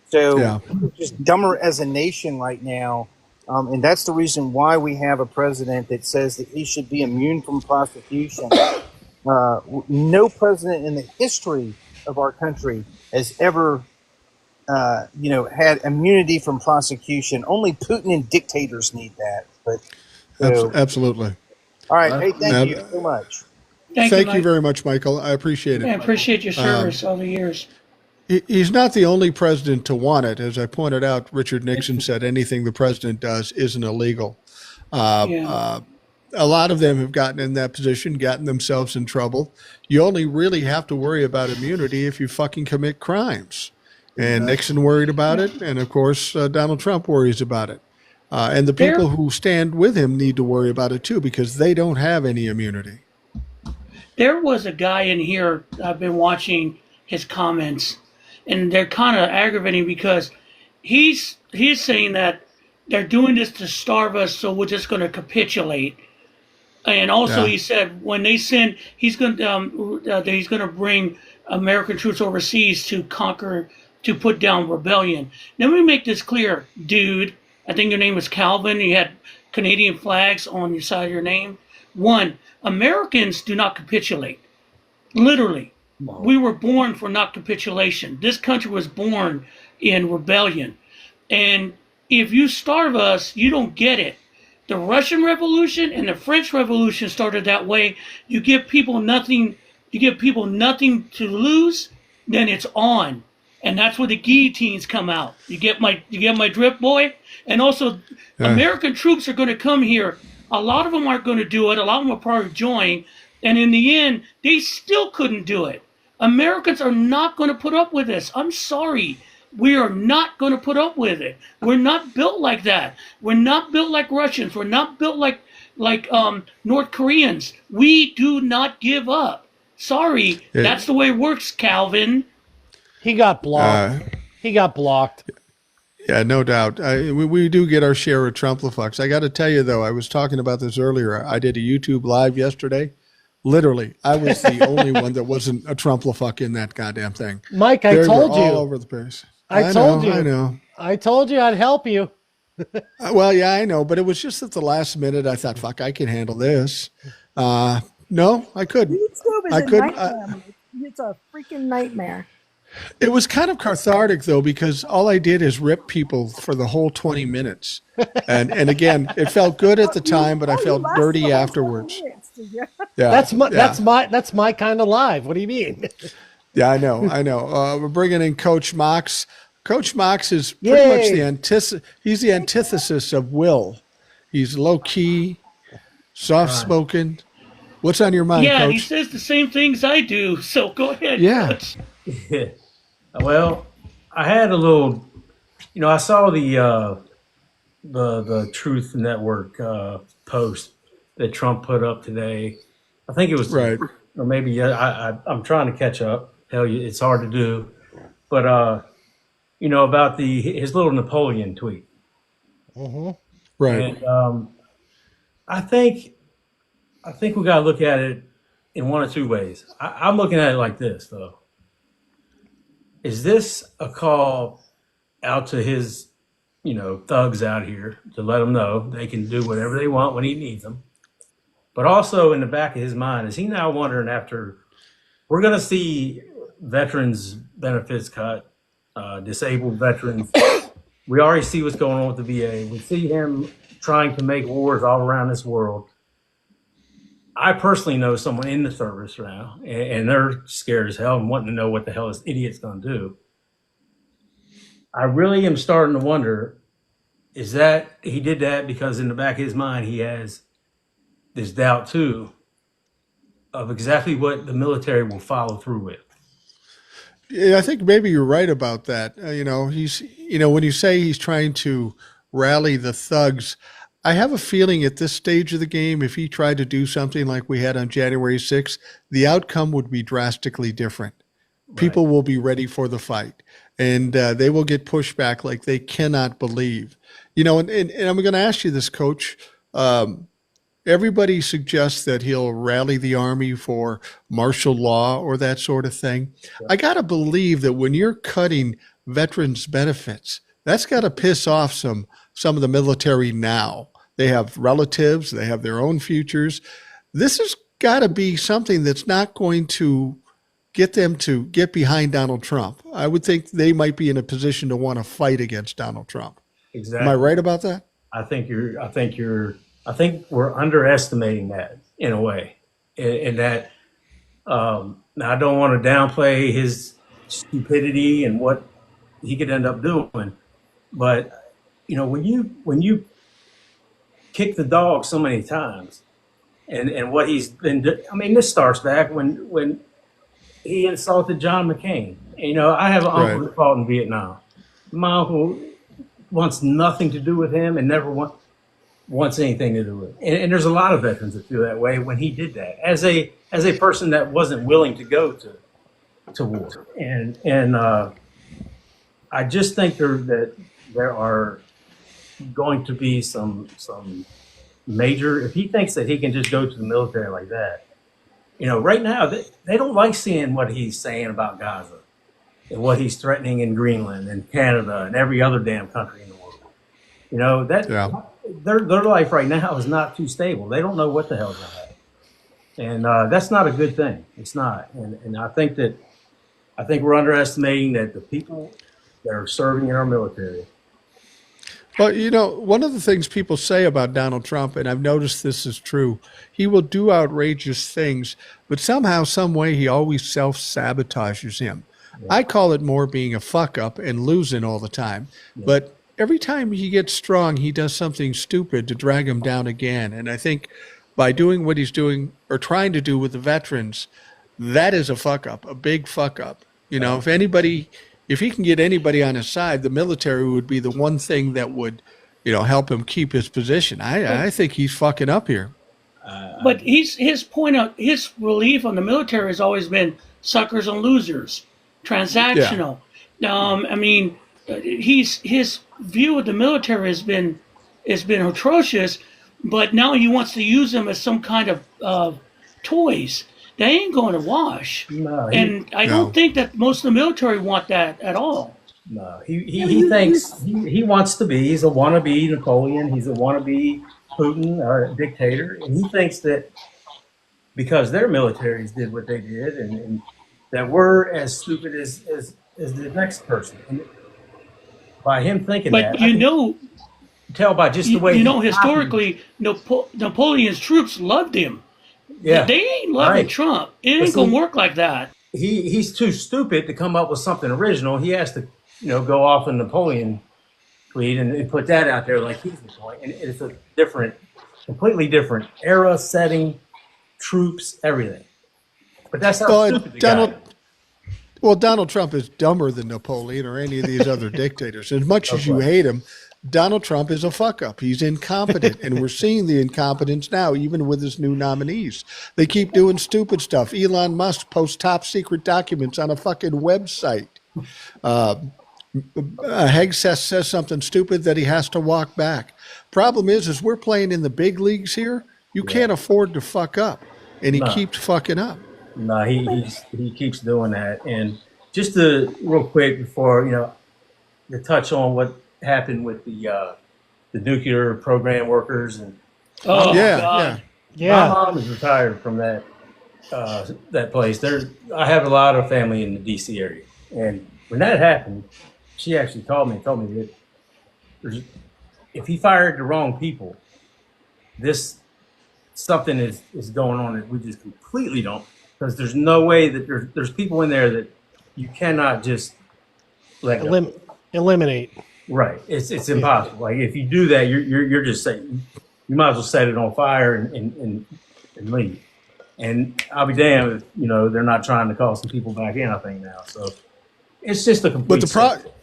So we're just dumber as a nation right now. And that's the reason why we have a president that says that he should be immune from prosecution. No president in the history of our country has ever had immunity from prosecution. Only Putin and dictators need that. But Absolutely. All right. Hey, thank you so much. Thank you very much, Michael. I appreciate it. I appreciate your service all the years. He's not the only president to want it. As I pointed out, Richard Nixon said anything the president does isn't illegal. A lot of them have gotten in that position, gotten themselves in trouble. You only really have to worry about immunity if you fucking commit crimes. And Nixon worried about it. And, of course, Donald Trump worries about it. And the people who stand with him need to worry about it, too, because they don't have any immunity. There was a guy in here, I've been watching his comments, and they're kind of aggravating because he's saying that they're doing this to starve us, so we're just going to capitulate. And also, Yeah. he said when they send, he's going to bring American troops overseas to conquer, to put down rebellion. Let me make this clear, dude. I think your name was Calvin. You had Canadian flags on your side of your name. One, Americans do not capitulate. Literally, we were born for not capitulation. This country was born in rebellion. And if you starve us, you don't get it. The Russian Revolution and the French Revolution started that way. You give people nothing. You give people nothing to lose, then it's on, and that's where the guillotines come out. You get my drip, boy. And also, American troops are going to come here. A lot of them aren't going to do it. A lot of them will probably join, and in the end, they still couldn't do it. Americans are not going to put up with this. I'm sorry. We are not going to put up with it. We're not built like that. We're not built like Russians. We're not built like North Koreans. We do not give up. Sorry, that's the way it works, Calvin. He got blocked. He got blocked. Yeah, no doubt. We do get our share of Trump-la-fucks. I got to tell you, though, I was talking about this earlier. I did a YouTube live yesterday. Literally, I was the only one that wasn't a Trump-la-fuck in that goddamn thing. Mike, I told you. All over the place. I told you. I know. I told you I'd help you. Well, yeah, I know, but it was just at the last minute. I thought, fuck, I can handle this. No, I couldn't. YouTube is I a couldn't. nightmare. It's a freaking nightmare. It was kind of cathartic, though, because all I did is rip people for the whole 20 minutes. And again, it felt good at the time, but I felt dirty afterwards. Yeah. That's my kind of live. What do you mean? Yeah, I know. We're bringing in Coach Mox. Coach Mox is pretty much he's the antithesis of Will. He's low key, soft spoken. What's on your mind, Yeah, Coach? he says the same things I do. So go ahead, Yeah. Coach. Well, I had a little, I saw the Truth Network post that Trump put up today. I think it was right, or maybe I'm trying to catch up. Hell, it's hard to do, but about his little Napoleon tweet. Mm-hmm. Right. And I think we got to look at it in one or two ways. I'm looking at it like this, though. Is this a call out to his, thugs out here to let them know they can do whatever they want when he needs them? But also in the back of his mind, is he now wondering after we're going to see veterans benefits cut, disabled veterans. We already see what's going on with the VA. We see him trying to make wars all around this world. I personally know someone in the service now, and they're scared as hell and wanting to know what the hell this idiot's going to do. I really am starting to wonder, is that he did that because in the back of his mind, he has this doubt too of exactly what the military will follow through with. Yeah, I think maybe you're right about that. He's, when you say he's trying to rally the thugs, I have a feeling at this stage of the game, if he tried to do something like we had on January 6th, the outcome would be drastically different. Right. People will be ready for the fight, and they will get pushback like they cannot believe. And I'm going to ask you this, Coach. Everybody suggests that he'll rally the army for martial law or that sort of thing. Yeah. I got to believe that when you're cutting veterans' benefits, that's got to piss off some of the military now. They have relatives, they have their own futures. This has got to be something that's not going to get them to get behind Donald Trump. I would think they might be in a position to want to fight against Donald Trump. Exactly. Am I right about that? I think we're underestimating that in a way. In that, now I don't want to downplay his stupidity and what he could end up doing, but when you kick the dog so many times, and what he's been doing. I mean, this starts back when he insulted John McCain. I have an uncle that fought in Vietnam. My uncle wants nothing to do with him and never wants anything to do with it. And there's a lot of veterans that feel that way when he did that as a person that wasn't willing to go to war. And I just think there are going to be some major, if he thinks that he can just go to the military like that, right now they don't like seeing what he's saying about Gaza and what he's threatening in Greenland and Canada and every other damn country in the world. Their life right now is not too stable. They don't know what the hell's going to happen, and that's not a good thing. It's not, and I think we're underestimating that the people that are serving in our military. Well, one of the things people say about Donald Trump, and I've noticed this is true, he will do outrageous things, but somehow, some way, he always self-sabotages him. Yeah. I call it more being a fuck-up and losing all the time. Yeah. But every time he gets strong, he does something stupid to drag him down again. And I think by doing what he's doing or trying to do with the veterans, that is a fuck-up, a big fuck-up. If he can get anybody on his side, the military would be the one thing that would, help him keep his position. I think he's fucking up here. But his relief on the military has always been suckers and losers, transactional. Yeah. His view of the military has been atrocious, but now he wants to use them as some kind of toys. They ain't going to wash. No, I don't think that most of the military want that at all. No, he thinks he wants to be. He's a wannabe Napoleon. He's a wannabe Putin or a dictator. And he thinks that because their militaries did what they did and that we're as stupid as the next person. And by him thinking but tell by just the way historically, Napoleon's troops loved him. Yeah, they ain't loving Trump. It ain't gonna work like that. He's too stupid to come up with something original. He has to, go off in Napoleon tweet and put that out there like he's the point. And it's a completely different era, setting, troops, everything. But that's how stupid the guy is. Well, Donald Trump is dumber than Napoleon or any of these other dictators. As much as you hate him, Donald Trump is a fuck-up. He's incompetent, and we're seeing the incompetence now, even with his new nominees. They keep doing stupid stuff. Elon Musk posts top-secret documents on a fucking website. Hegseth says something stupid that he has to walk back. Problem is we're playing in the big leagues here. You can't afford to fuck up, and he keeps fucking up. No, he keeps doing that. And just real quick before, to touch on what happened with the nuclear program workers and God. My mom is retired from that place. I have a lot of family in the DC area, and when that happened, she actually called me and told me that if he fired the wrong people, something is going on that we just completely don't, because there's no way that there's people in there that you cannot just let go. Eliminate. Right. It's impossible. Like if you do that, you're just saying you might as well set it on fire and leave. And I'll be damned if they're not trying to call some people back in. I think now, so it's just a complete. But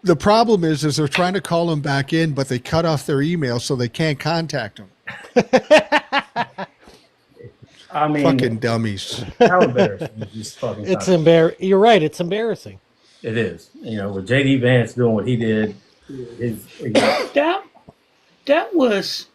the problem is they're trying to call them back in, but they cut off their email so they can't contact them. I mean, fucking dummies. How embarrassing! It's embarrassing. You're right. It's embarrassing. It is. With J.D. Vance doing what he did, that was,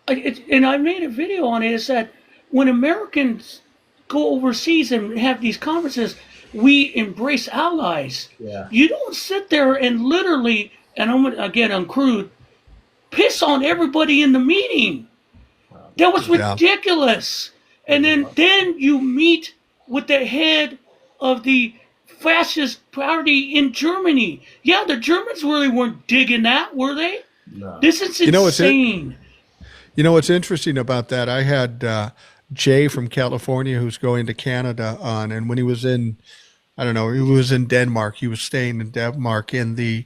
and I made a video on it. Is that when Americans go overseas and have these conferences, we embrace allies. Yeah. You don't sit there and literally, and I'm crude, piss on everybody in the meeting. That was ridiculous. And then you meet with the head of the fascist party in Germany. Yeah, the Germans really weren't digging that, were they? No. This is insane. What's interesting about that? I had Jay from California who's going to Canada on, and when he was in, he was in Denmark. He was staying in Denmark, and the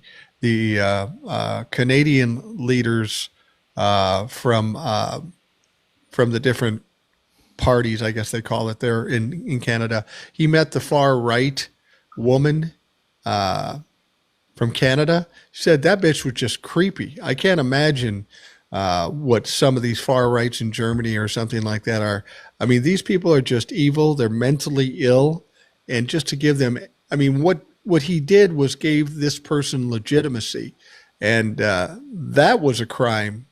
Canadian leaders from the different parties, I guess they call it there in Canada. He met the far right woman from Canada. She said that bitch was just creepy. I can't imagine what some of these far rights in Germany or something like that are. I mean, these people are just evil. They're mentally ill. And just to give them, what he did was gave this person legitimacy. And that was a crime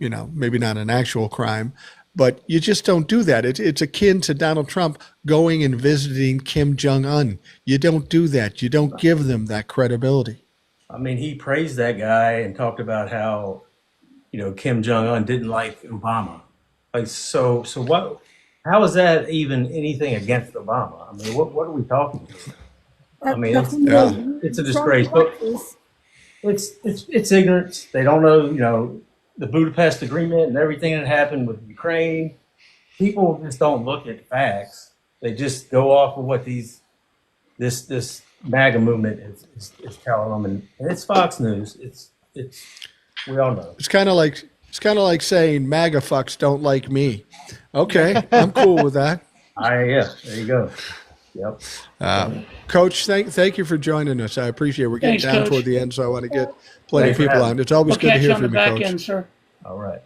maybe not an actual crime, but you just don't do that. It's akin to Donald Trump going and visiting Kim Jong-un. You don't do that. You don't give them that credibility. I mean, he praised that guy and talked about how, Kim Jong Un didn't like Obama. Like, so what? How is that even anything against Obama? I mean, what are we talking about? I mean, it's a disgrace. But it's ignorance. They don't know, the Budapest Agreement and everything that happened with Ukraine. People just don't look at facts. They just go off of what this MAGA movement is telling them, and it's Fox News. It's we all know. It's kind of like saying MAGA fucks don't like me. Okay, I'm cool with that. Yeah, there you go. Yep. Coach, thank you for joining us. I appreciate it. We're getting down toward the end, so I want to get plenty of people on. It's always good to hear from you, Coach. End, sir. All right.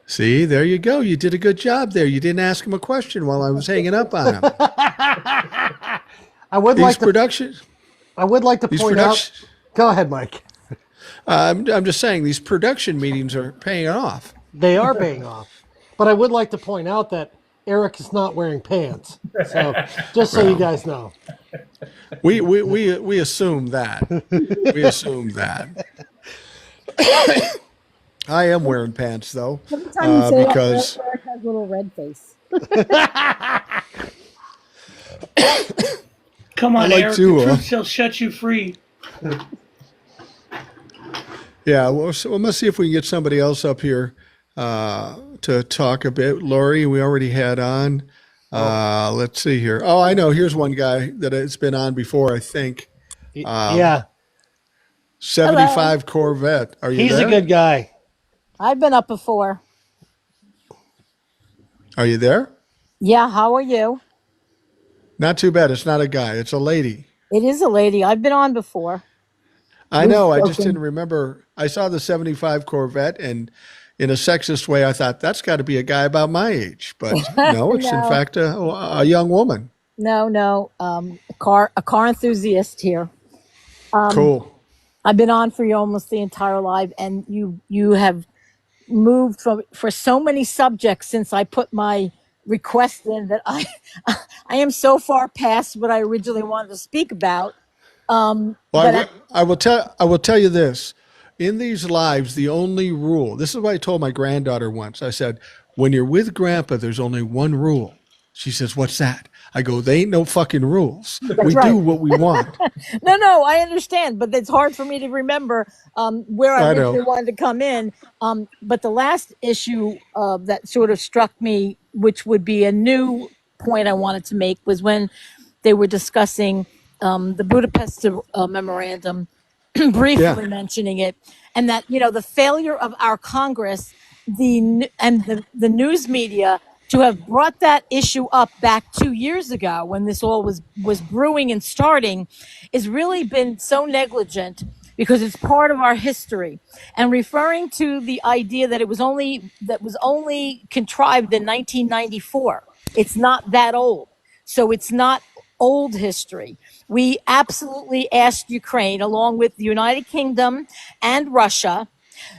See, there you go. You did a good job there. You didn't ask him a question while I was hanging up on him. I would like to point out. Go ahead, Mike. I'm just saying these production meetings are paying off. They are paying off. But I would like to point out that Eric is not wearing pants. So just so you guys know. We assume that. We assume that. I am wearing pants though. Because Eric has a little red face. Come on, Eric. The truth shall set you free. Yeah, well, let's see if we can get somebody else up here to talk a bit. Lori, we already had on. Let's see here. Oh, I know. Here's one guy that has been on before, I think. Yeah. 75 Hello. Corvette. Are you there? He's a good guy. I've been up before. Are you there? Yeah, how are you? Not too bad. It's not a guy. It's a lady. It is a lady. I've been on before. I know. I just didn't remember. I saw the 75 Corvette, and in a sexist way, I thought that's got to be a guy about my age. But no, it's in fact a young woman. No. A car enthusiast here. Cool. I've been on for you almost the entire life, and you have moved for so many subjects since I put my request in that I am so far past what I originally wanted to speak about. Well, I will tell you this. In these lives, the only rule, this is what I told my granddaughter once. I said, when you're with Grandpa, there's only one rule. She says, what's that? I go, they ain't no fucking rules. We do what we want. No, I understand, but it's hard for me to remember where I originally wanted to come in. But the last issue that sort of struck me, which would be a new point I wanted to make, was when they were discussing the Budapest memorandum, briefly mentioning it, and that the failure of our Congress, the news media, to have brought that issue up back 2 years ago when this all was brewing and starting, has really been so negligent because it's part of our history. And referring to the idea that it was only contrived in 1994, it's not that old, so it's not old history. We absolutely asked Ukraine, along with the United Kingdom and Russia.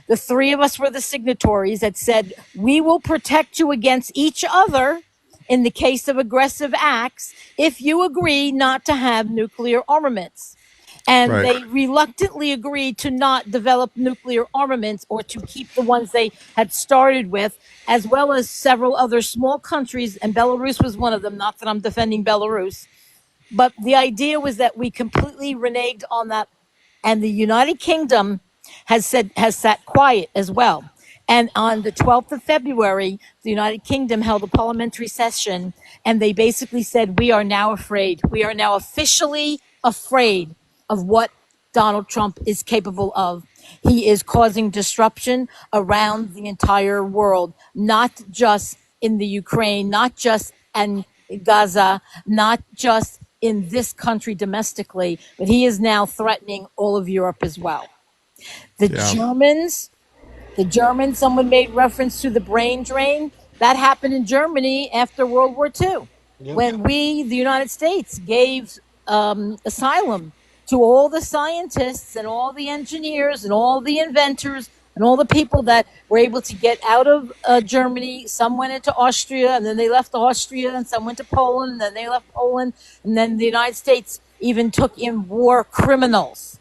The three of us were the signatories that said, we will protect you against each other in the case of aggressive acts if you agree not to have nuclear armaments. And they reluctantly agreed to not develop nuclear armaments or to keep the ones they had started with, as well as several other small countries. And Belarus was one of them. Not that I'm defending Belarus. But the idea was that we completely reneged on that. And the United Kingdom has sat quiet as well. And on the 12th of February, the United Kingdom held a parliamentary session, and they basically said, we are now afraid. We are now officially afraid of what Donald Trump is capable of. He is causing disruption around the entire world, not just in the Ukraine, not just in Gaza, not just in this country domestically, but he is now threatening all of Europe as well. The Germans, someone made reference to the brain drain. That happened in Germany after World War II, when we, the United States, gave asylum to all the scientists and all the engineers and all the inventors and all the people that were able to get out of Germany. Some went into Austria, and then they left Austria, and some went to Poland, and then they left Poland, and then the United States even took in war criminals.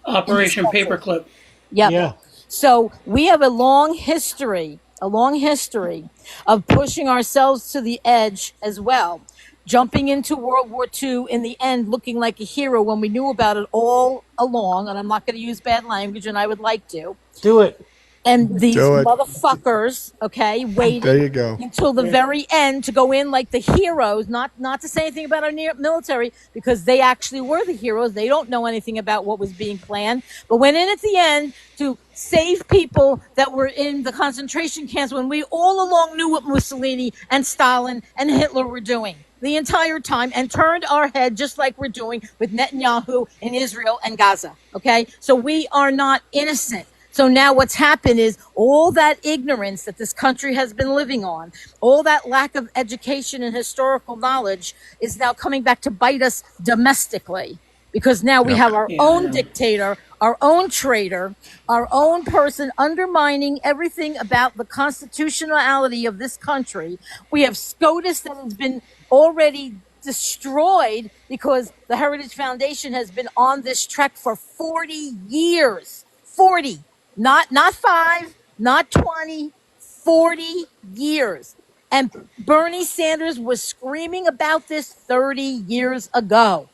Operation Paperclip. Yep. Yeah. So we have a long history of pushing ourselves to the edge as well. Jumping into World War II in the end, looking like a hero when we knew about it all along. And I'm not going to use bad language, and I would like to. Do it. And these motherfuckers, okay, waited There you go. until the very end to go in like the heroes, not to say anything about our military, because they actually were the heroes. They don't know anything about what was being planned, but went in at the end to save people that were in the concentration camps when we all along knew what Mussolini and Stalin and Hitler were doing the entire time, and turned our head just like we're doing with Netanyahu in Israel and Gaza. Okay, so we are not innocent. So now what's happened is all that ignorance that this country has been living on, all that lack of education and historical knowledge is now coming back to bite us domestically, because now we have our own dictator, our own traitor, our own person undermining everything about the constitutionality of this country. We have SCOTUS that has been already destroyed because the Heritage Foundation has been on this trek for 40 years. 40. Not 5, not 20, 40 years. And Bernie Sanders was screaming about this 30 years ago.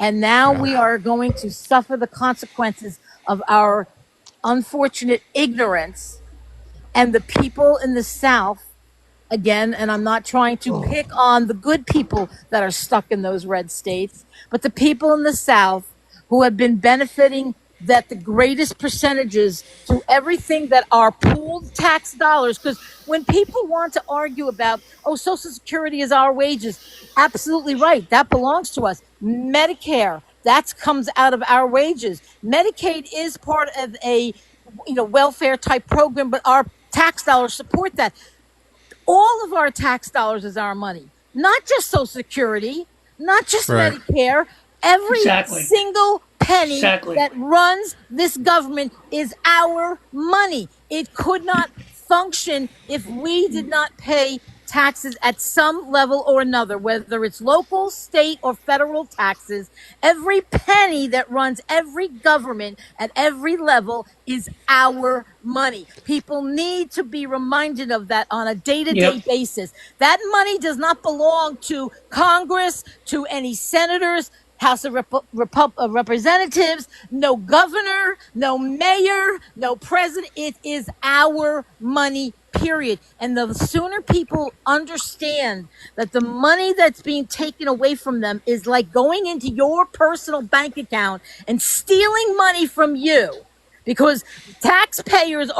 And now we are going to suffer the consequences of our unfortunate ignorance. And the people in the South, again, and I'm not trying to pick on the good people that are stuck in those red states, but the people in the South who have been benefiting that the greatest percentages to everything that are pooled tax dollars. Because when people want to argue about, oh, Social Security is our wages, absolutely right. That belongs to us. Medicare, that comes out of our wages. Medicaid is part of a welfare type program, but our tax dollars support that. All of our tax dollars is our money, not just Social Security, not just Medicare. Every single penny that runs this government is our money. It could not function if we did not pay taxes at some level or another, whether it's local, state, or federal taxes. Every penny that runs every government at every level is our money. People need to be reminded of that on a day-to-day basis. That money does not belong to Congress, to any senators, House of Representatives, no governor, no mayor, no president. It is our money, period. And the sooner people understand that the money that's being taken away from them is like going into your personal bank account and stealing money from you, because taxpayers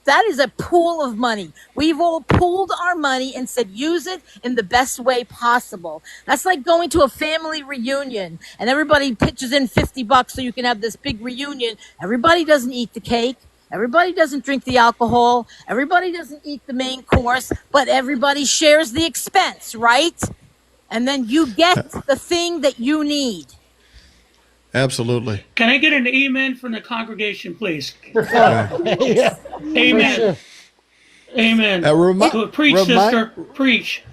that is a pool of money. We've all pooled our money and said, use it in the best way possible. That's like going to a family reunion and everybody pitches in $50 so you can have this big reunion. Everybody doesn't eat the cake. Everybody doesn't drink the alcohol. Everybody doesn't eat the main course, but everybody shares the expense, right? And then you get the thing that you need. Absolutely. Can I get an amen from the congregation, please? Yeah. Amen. Sure. Amen. Preach, sister. Preach.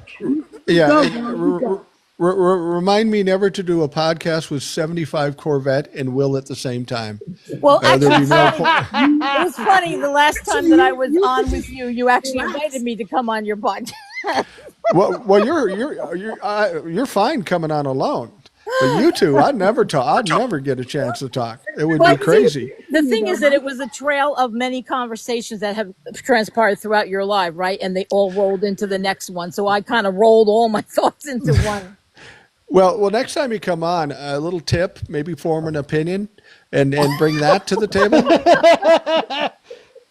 Yeah. Remind me never to do a podcast with 75 Corvette and Will at the same time. Well, actually, it was funny. The last time that I was on with you, you actually invited me to come on your podcast. Well, you're fine coming on alone. But you two, I'd never get a chance to talk. It would be crazy. The thing is that it was a trail of many conversations that have transpired throughout your life, right? And they all rolled into the next one. So I kind of rolled all my thoughts into one. Well, next time you come on, a little tip, maybe form an opinion and bring that to the table.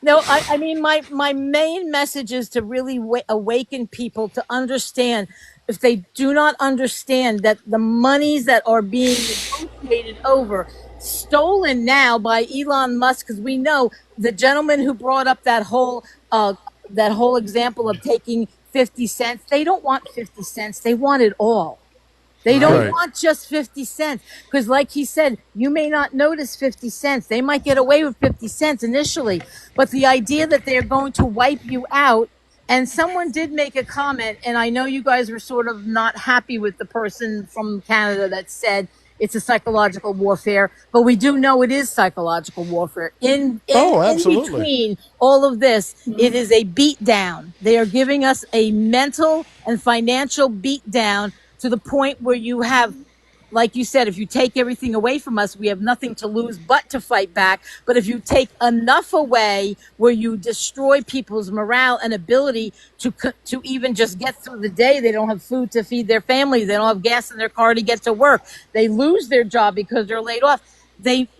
No, I mean, my main message is to really awaken people to understand, if they do not understand, that the monies that are being negotiated over, stolen now by Elon Musk, because we know the gentleman who brought up that whole example of taking 50 cents, they don't want 50 cents. They want it all. They don't Right. want just 50 cents. Because, like he said, you may not notice 50 cents. They might get away with 50 cents initially. But the idea that they're going to wipe you out, and someone did make a comment, and I know you guys were sort of not happy with the person from Canada that said it's a psychological warfare, but we do know it is psychological warfare. In absolutely. between all of this, it is a beat down. They are giving us a mental and financial beat down to the point where you have, like you said, if you take everything away from us, we have nothing to lose but to fight back. But if you take enough away where you destroy people's morale and ability to even just get through the day, they don't have food to feed their families, they don't have gas in their car to get to work, they lose their job because they're laid off.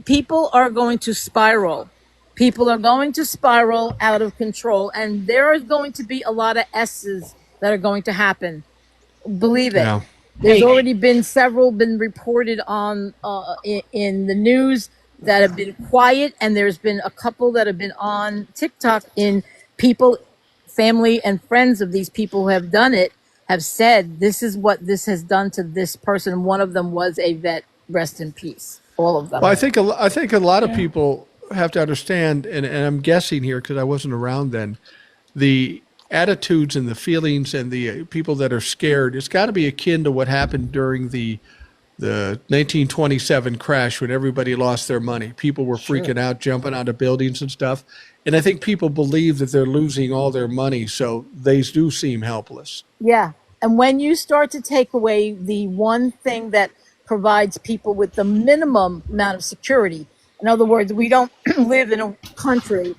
People are going to spiral. People are going to spiral out of control, and there is going to be a lot of S's that are going to happen. Believe it. Yeah. There's already been several been reported on in the news that have been quiet, and there's been a couple that have been on TikTok. In people, family, and friends of these people who have done it have said this is what this has done to this person. One of them was a vet. Rest in peace. All of them. Well, I think a lot of people have to understand, and I'm guessing here because I wasn't around then, the attitudes and the feelings and the people that are scared. It's got to be akin to what happened during the 1927 crash when everybody lost their money. People were freaking out, jumping out of buildings and stuff. And I think people believe that they're losing all their money, so they do seem helpless. Yeah. And when you start to take away the one thing that provides people with the minimum amount of security, in other words, we don't live in a country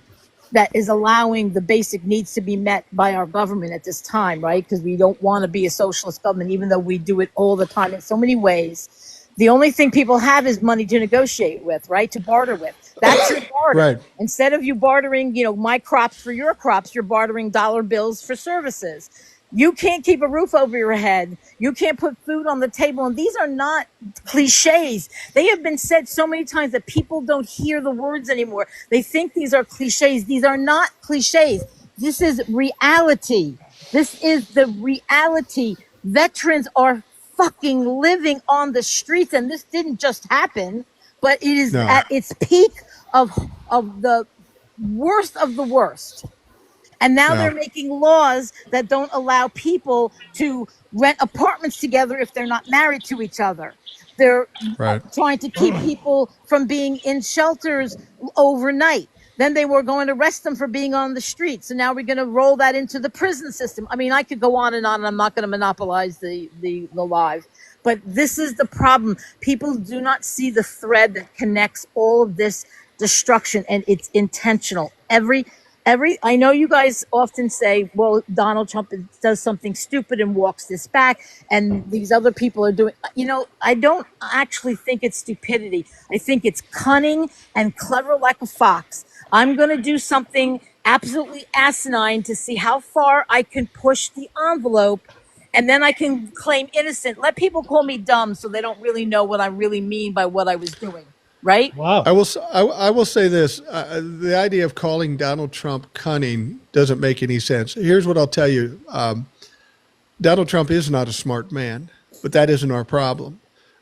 that is allowing the basic needs to be met by our government at this time, right? Because we don't want to be a socialist government, even though we do it all the time in so many ways. The only thing people have is money to negotiate with, right? To barter with. That's your barter. Right. Instead of you bartering, my crops for your crops, you're bartering dollar bills for services. You can't keep a roof over your head. You can't put food on the table. And these are not cliches. They have been said so many times that people don't hear the words anymore. They think these are cliches. These are not cliches. This is reality. This is the reality. Veterans are fucking living on the streets. And this didn't just happen, but it is at its peak of the worst of the worst. And now they're making laws that don't allow people to rent apartments together if they're not married to each other. They're trying to keep people from being in shelters overnight. Then they were going to arrest them for being on the street. So now we're going to roll that into the prison system. I mean, I could go on, and I'm not going to monopolize the live. But this is the problem. People do not see the thread that connects all of this destruction, and it's intentional. I know you guys often say, well, Donald Trump does something stupid and walks this back, and these other people are doing, I don't actually think it's stupidity. I think it's cunning and clever like a fox. I'm going to do something absolutely asinine to see how far I can push the envelope, and then I can claim innocent. Let people call me dumb so they don't really know what I really mean by what I was doing. Right? Wow. I will say this. The idea of calling Donald Trump cunning doesn't make any sense. Here's what I'll tell you. Donald Trump is not a smart man, but that isn't our problem.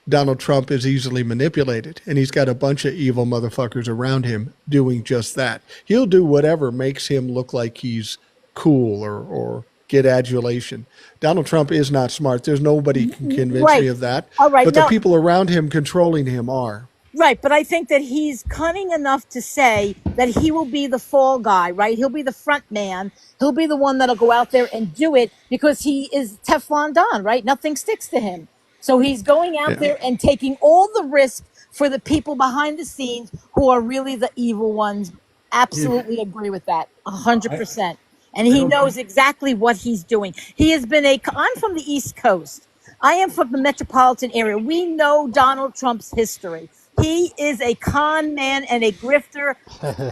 Donald Trump is easily manipulated, and he's got a bunch of evil motherfuckers around him doing just that. He'll do whatever makes him look like he's cool or get adulation. Donald Trump is not smart. There's nobody can convince me of that. All right. But the people around him controlling him are. Right, but I think that he's cunning enough to say that he will be the fall guy, right? He'll be the front man. He'll be the one that'll go out there and do it because he is Teflon Don, right? Nothing sticks to him. So he's going out there and taking all the risk for the people behind the scenes who are really the evil ones. Absolutely agree with that. 100%. And he knows exactly what he's doing. He has been I'm from the East Coast. I am from the metropolitan area. We know Donald Trump's history. He is a con man and a grifter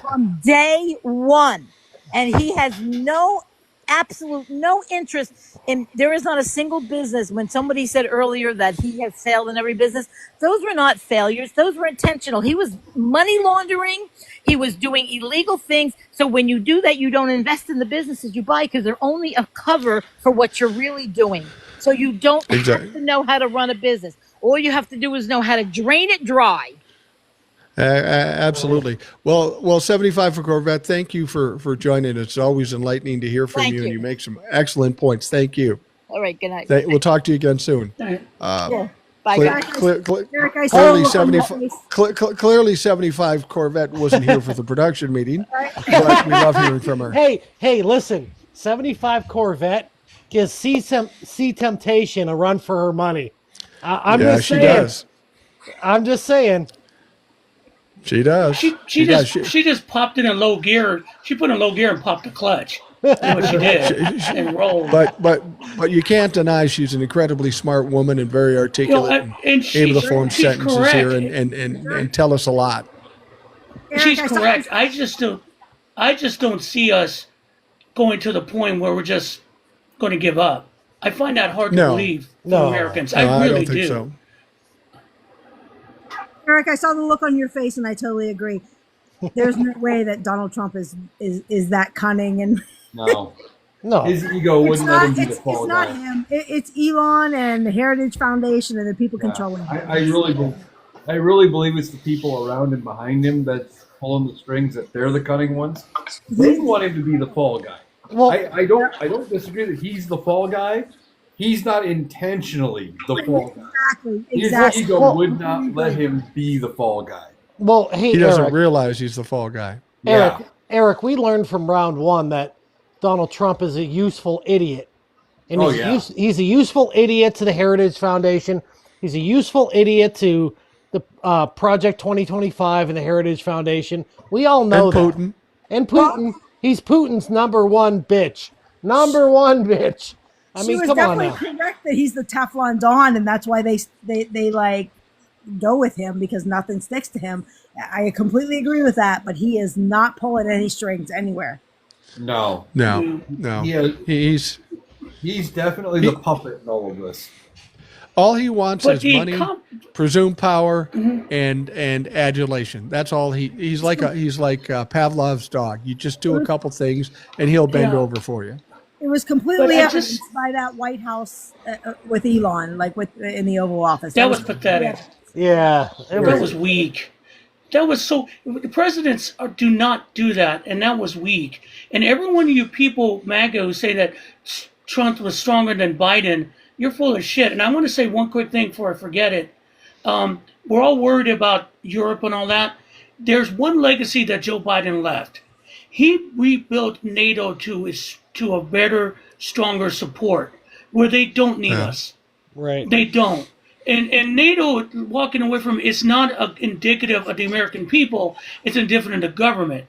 from day one. And he has absolute no interest in, there is not a single business. When somebody said earlier that he has failed in every business, those were not failures. Those were intentional. He was money laundering. He was doing illegal things. So when you do that, you don't invest in the businesses you buy because they're only a cover for what you're really doing. So you don't Exactly. have to know how to run a business. All you have to do is know how to drain it dry. Absolutely. Well, 75 for Corvette. Thank you for joining us. It's always enlightening to hear from Thank you, and you. you make some excellent points. Thank you. All right, good night. We'll talk to you again soon. Yeah. Bye, Clear, guys. Eric, I saw clearly, the look on your 75. face. Clearly, 75 Corvette wasn't here for the production meeting. But we love hearing from her. Hey, listen. 75 Corvette gives See Temptation a run for her money. I'm Yeah, just she saying. does. I'm just saying. She does. She just popped in a low gear. She put in low gear and popped the clutch. That's what she did. And rolled. But you can't deny she's an incredibly smart woman and very articulate and able to form sentences correct. here and tell us a lot. She's correct. I just don't see us going to the point where we're just going to give up. I find that hard to believe for Americans. I really don't think so. Eric, I saw the look on your face, and I totally agree. There's no way that Donald Trump is that cunning and No. His ego it's wouldn't let him be the fall it's guy. not him. It's Elon and the Heritage Foundation and the people controlling him. I really believe it's the people around and behind him that's pulling the strings, that they're the cunning ones. They want him to be the fall guy. Well, I don't disagree that he's the fall guy. He's not intentionally the fall guy. Exactly. His ego would not let him be the fall guy. Well, hey, he doesn't realize he's the fall guy. Eric, we learned from round one that Donald Trump is a useful idiot. And he's a useful idiot to the Heritage Foundation. He's a useful idiot to the Project 2025 and the Heritage Foundation. We all know that. Putin. And Putin. He's Putin's number one bitch. Number one bitch. I mean, come on now. She was definitely correct that he's the Teflon Don, and that's why they like go with him, because nothing sticks to him. I completely agree with that, but he is not pulling any strings anywhere. No. He's definitely the puppet in all of this. All he wants is money, presumed power, and adulation. That's all he's like Pavlov's dog. You just do a couple things, and he'll bend over for you. It was completely evidenced by that White House with Elon, like in the Oval Office. That was pathetic. Yeah, that was weak. That was so. The presidents do not do that, and that was weak. And every one of you people, MAGA, who say that Trump was stronger than Biden, you're full of shit. And I want to say one quick thing before I forget it. We're all worried about Europe and all that. There's one legacy that Joe Biden left. He rebuilt NATO to a better, stronger support where they don't need us. Right. They don't. And NATO walking away from it's not indicative of the American people. It's indicative of the government.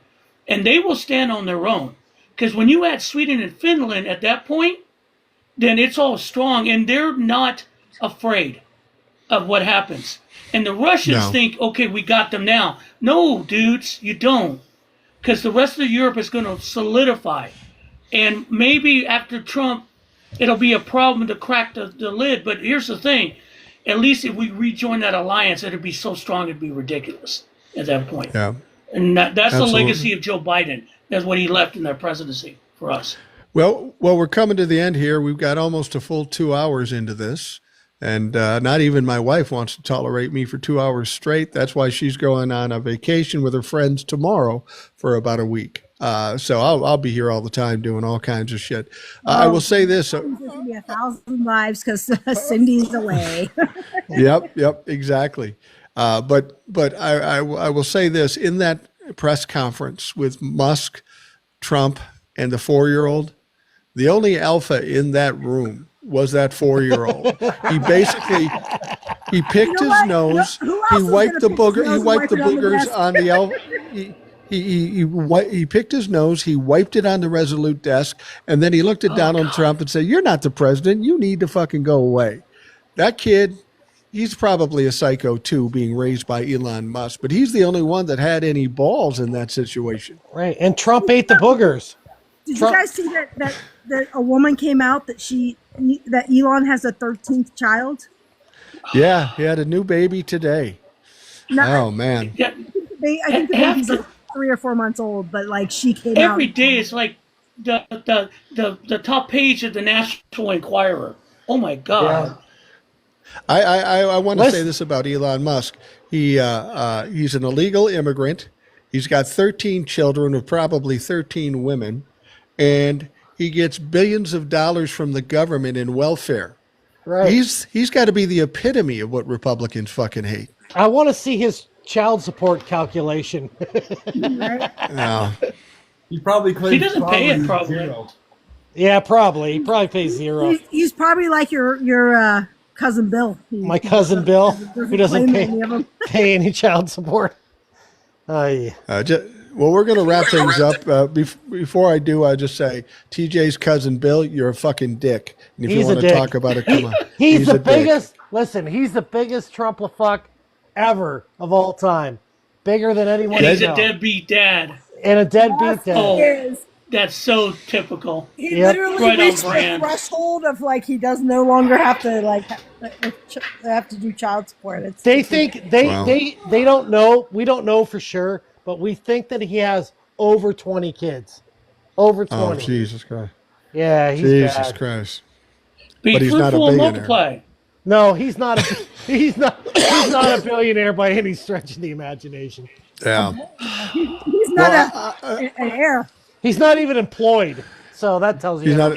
And they will stand on their own. Because when you add Sweden and Finland at that point, then it's all strong. And they're not afraid of what happens. And the Russians think, okay, we got them now. No, dudes, you don't. Because the rest of Europe is going to solidify. And maybe after Trump, it'll be a problem to crack the lid. But here's the thing. At least if we rejoin that alliance, it'd be so strong it'd be ridiculous at that point. Yeah. And that's the legacy of Joe Biden. That's what he left in that presidency for us. Well, we're coming to the end here. We've got almost a full 2 hours into this. And not even my wife wants to tolerate me for 2 hours straight. That's why she's going on a vacation with her friends tomorrow for about a week. So I'll be here all the time doing all kinds of shit. I will say this. There's going to be 1,000 lives because Cindy's away. Yep, exactly. But I will say this. In that press conference with Musk, Trump, and the 4-year-old, the only alpha in that room was that 4-year-old. He picked his nose. He wiped the boogers on the alpha. He picked his nose, he wiped it on the Resolute desk, and then he looked at Donald Trump and said, "You're not the president. You need to fucking go away." That kid, he's probably a psycho too, being raised by Elon Musk, but he's the only one that had any balls in that situation. Right, and Trump ate the boogers. Did you guys see that a woman came out that Elon has a 13th child? Yeah, he had a new baby today. Oh man. Yeah. I think the baby's like 3 or 4 months old, but like she came out every day. It's like the top page of the National Enquirer. Oh my God. I want to say this about Elon Musk. He's an illegal immigrant. He's got 13 children of probably 13 women, and he gets billions of dollars from the government in welfare. Right. He's got to be the epitome of what Republicans fucking hate. I want to see his child support calculation. No. He probably claims He doesn't pay it, probably. zero. Yeah, probably. He probably pays zero. He's probably like your cousin Bill. My cousin Bill, who doesn't pay any child support. Yeah. Well, we're going to wrap things up. Before I do, I just say, TJ's cousin Bill, you're a fucking dick. And if you want to talk about it, come on. He's the biggest. Listen, he's the biggest Trump-a-fuck ever of all time. Bigger than anyone. And he's a deadbeat dad. And a deadbeat dad. Oh, that's so typical. He literally reached the threshold of like he does no longer have to have to do child support. They think they don't know. We don't know for sure, but we think that he has over 20 kids. Over 20. Oh, Jesus Christ. Yeah, he's Jesus bad. Christ. But he's not a billionaire. No, he's not a he's not a billionaire by any stretch of the imagination. Yeah. He's not an heir. He's not even employed. So that tells you. Well,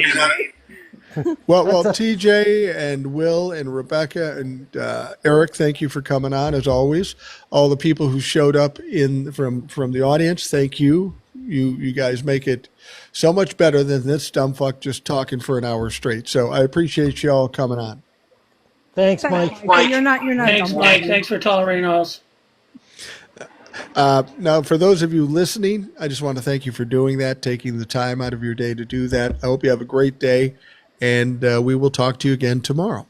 TJ and Will and Rebecca and Eric, thank you for coming on as always. All the people who showed up from the audience, thank you. You guys make it so much better than this dumb fuck just talking for an hour straight. So I appreciate you all coming on. Thanks, Mike. You're not. Thanks, Mike. Thanks for tolerating us. Now, for those of you listening, I just want to thank you for doing that, taking the time out of your day to do that. I hope you have a great day, and we will talk to you again tomorrow.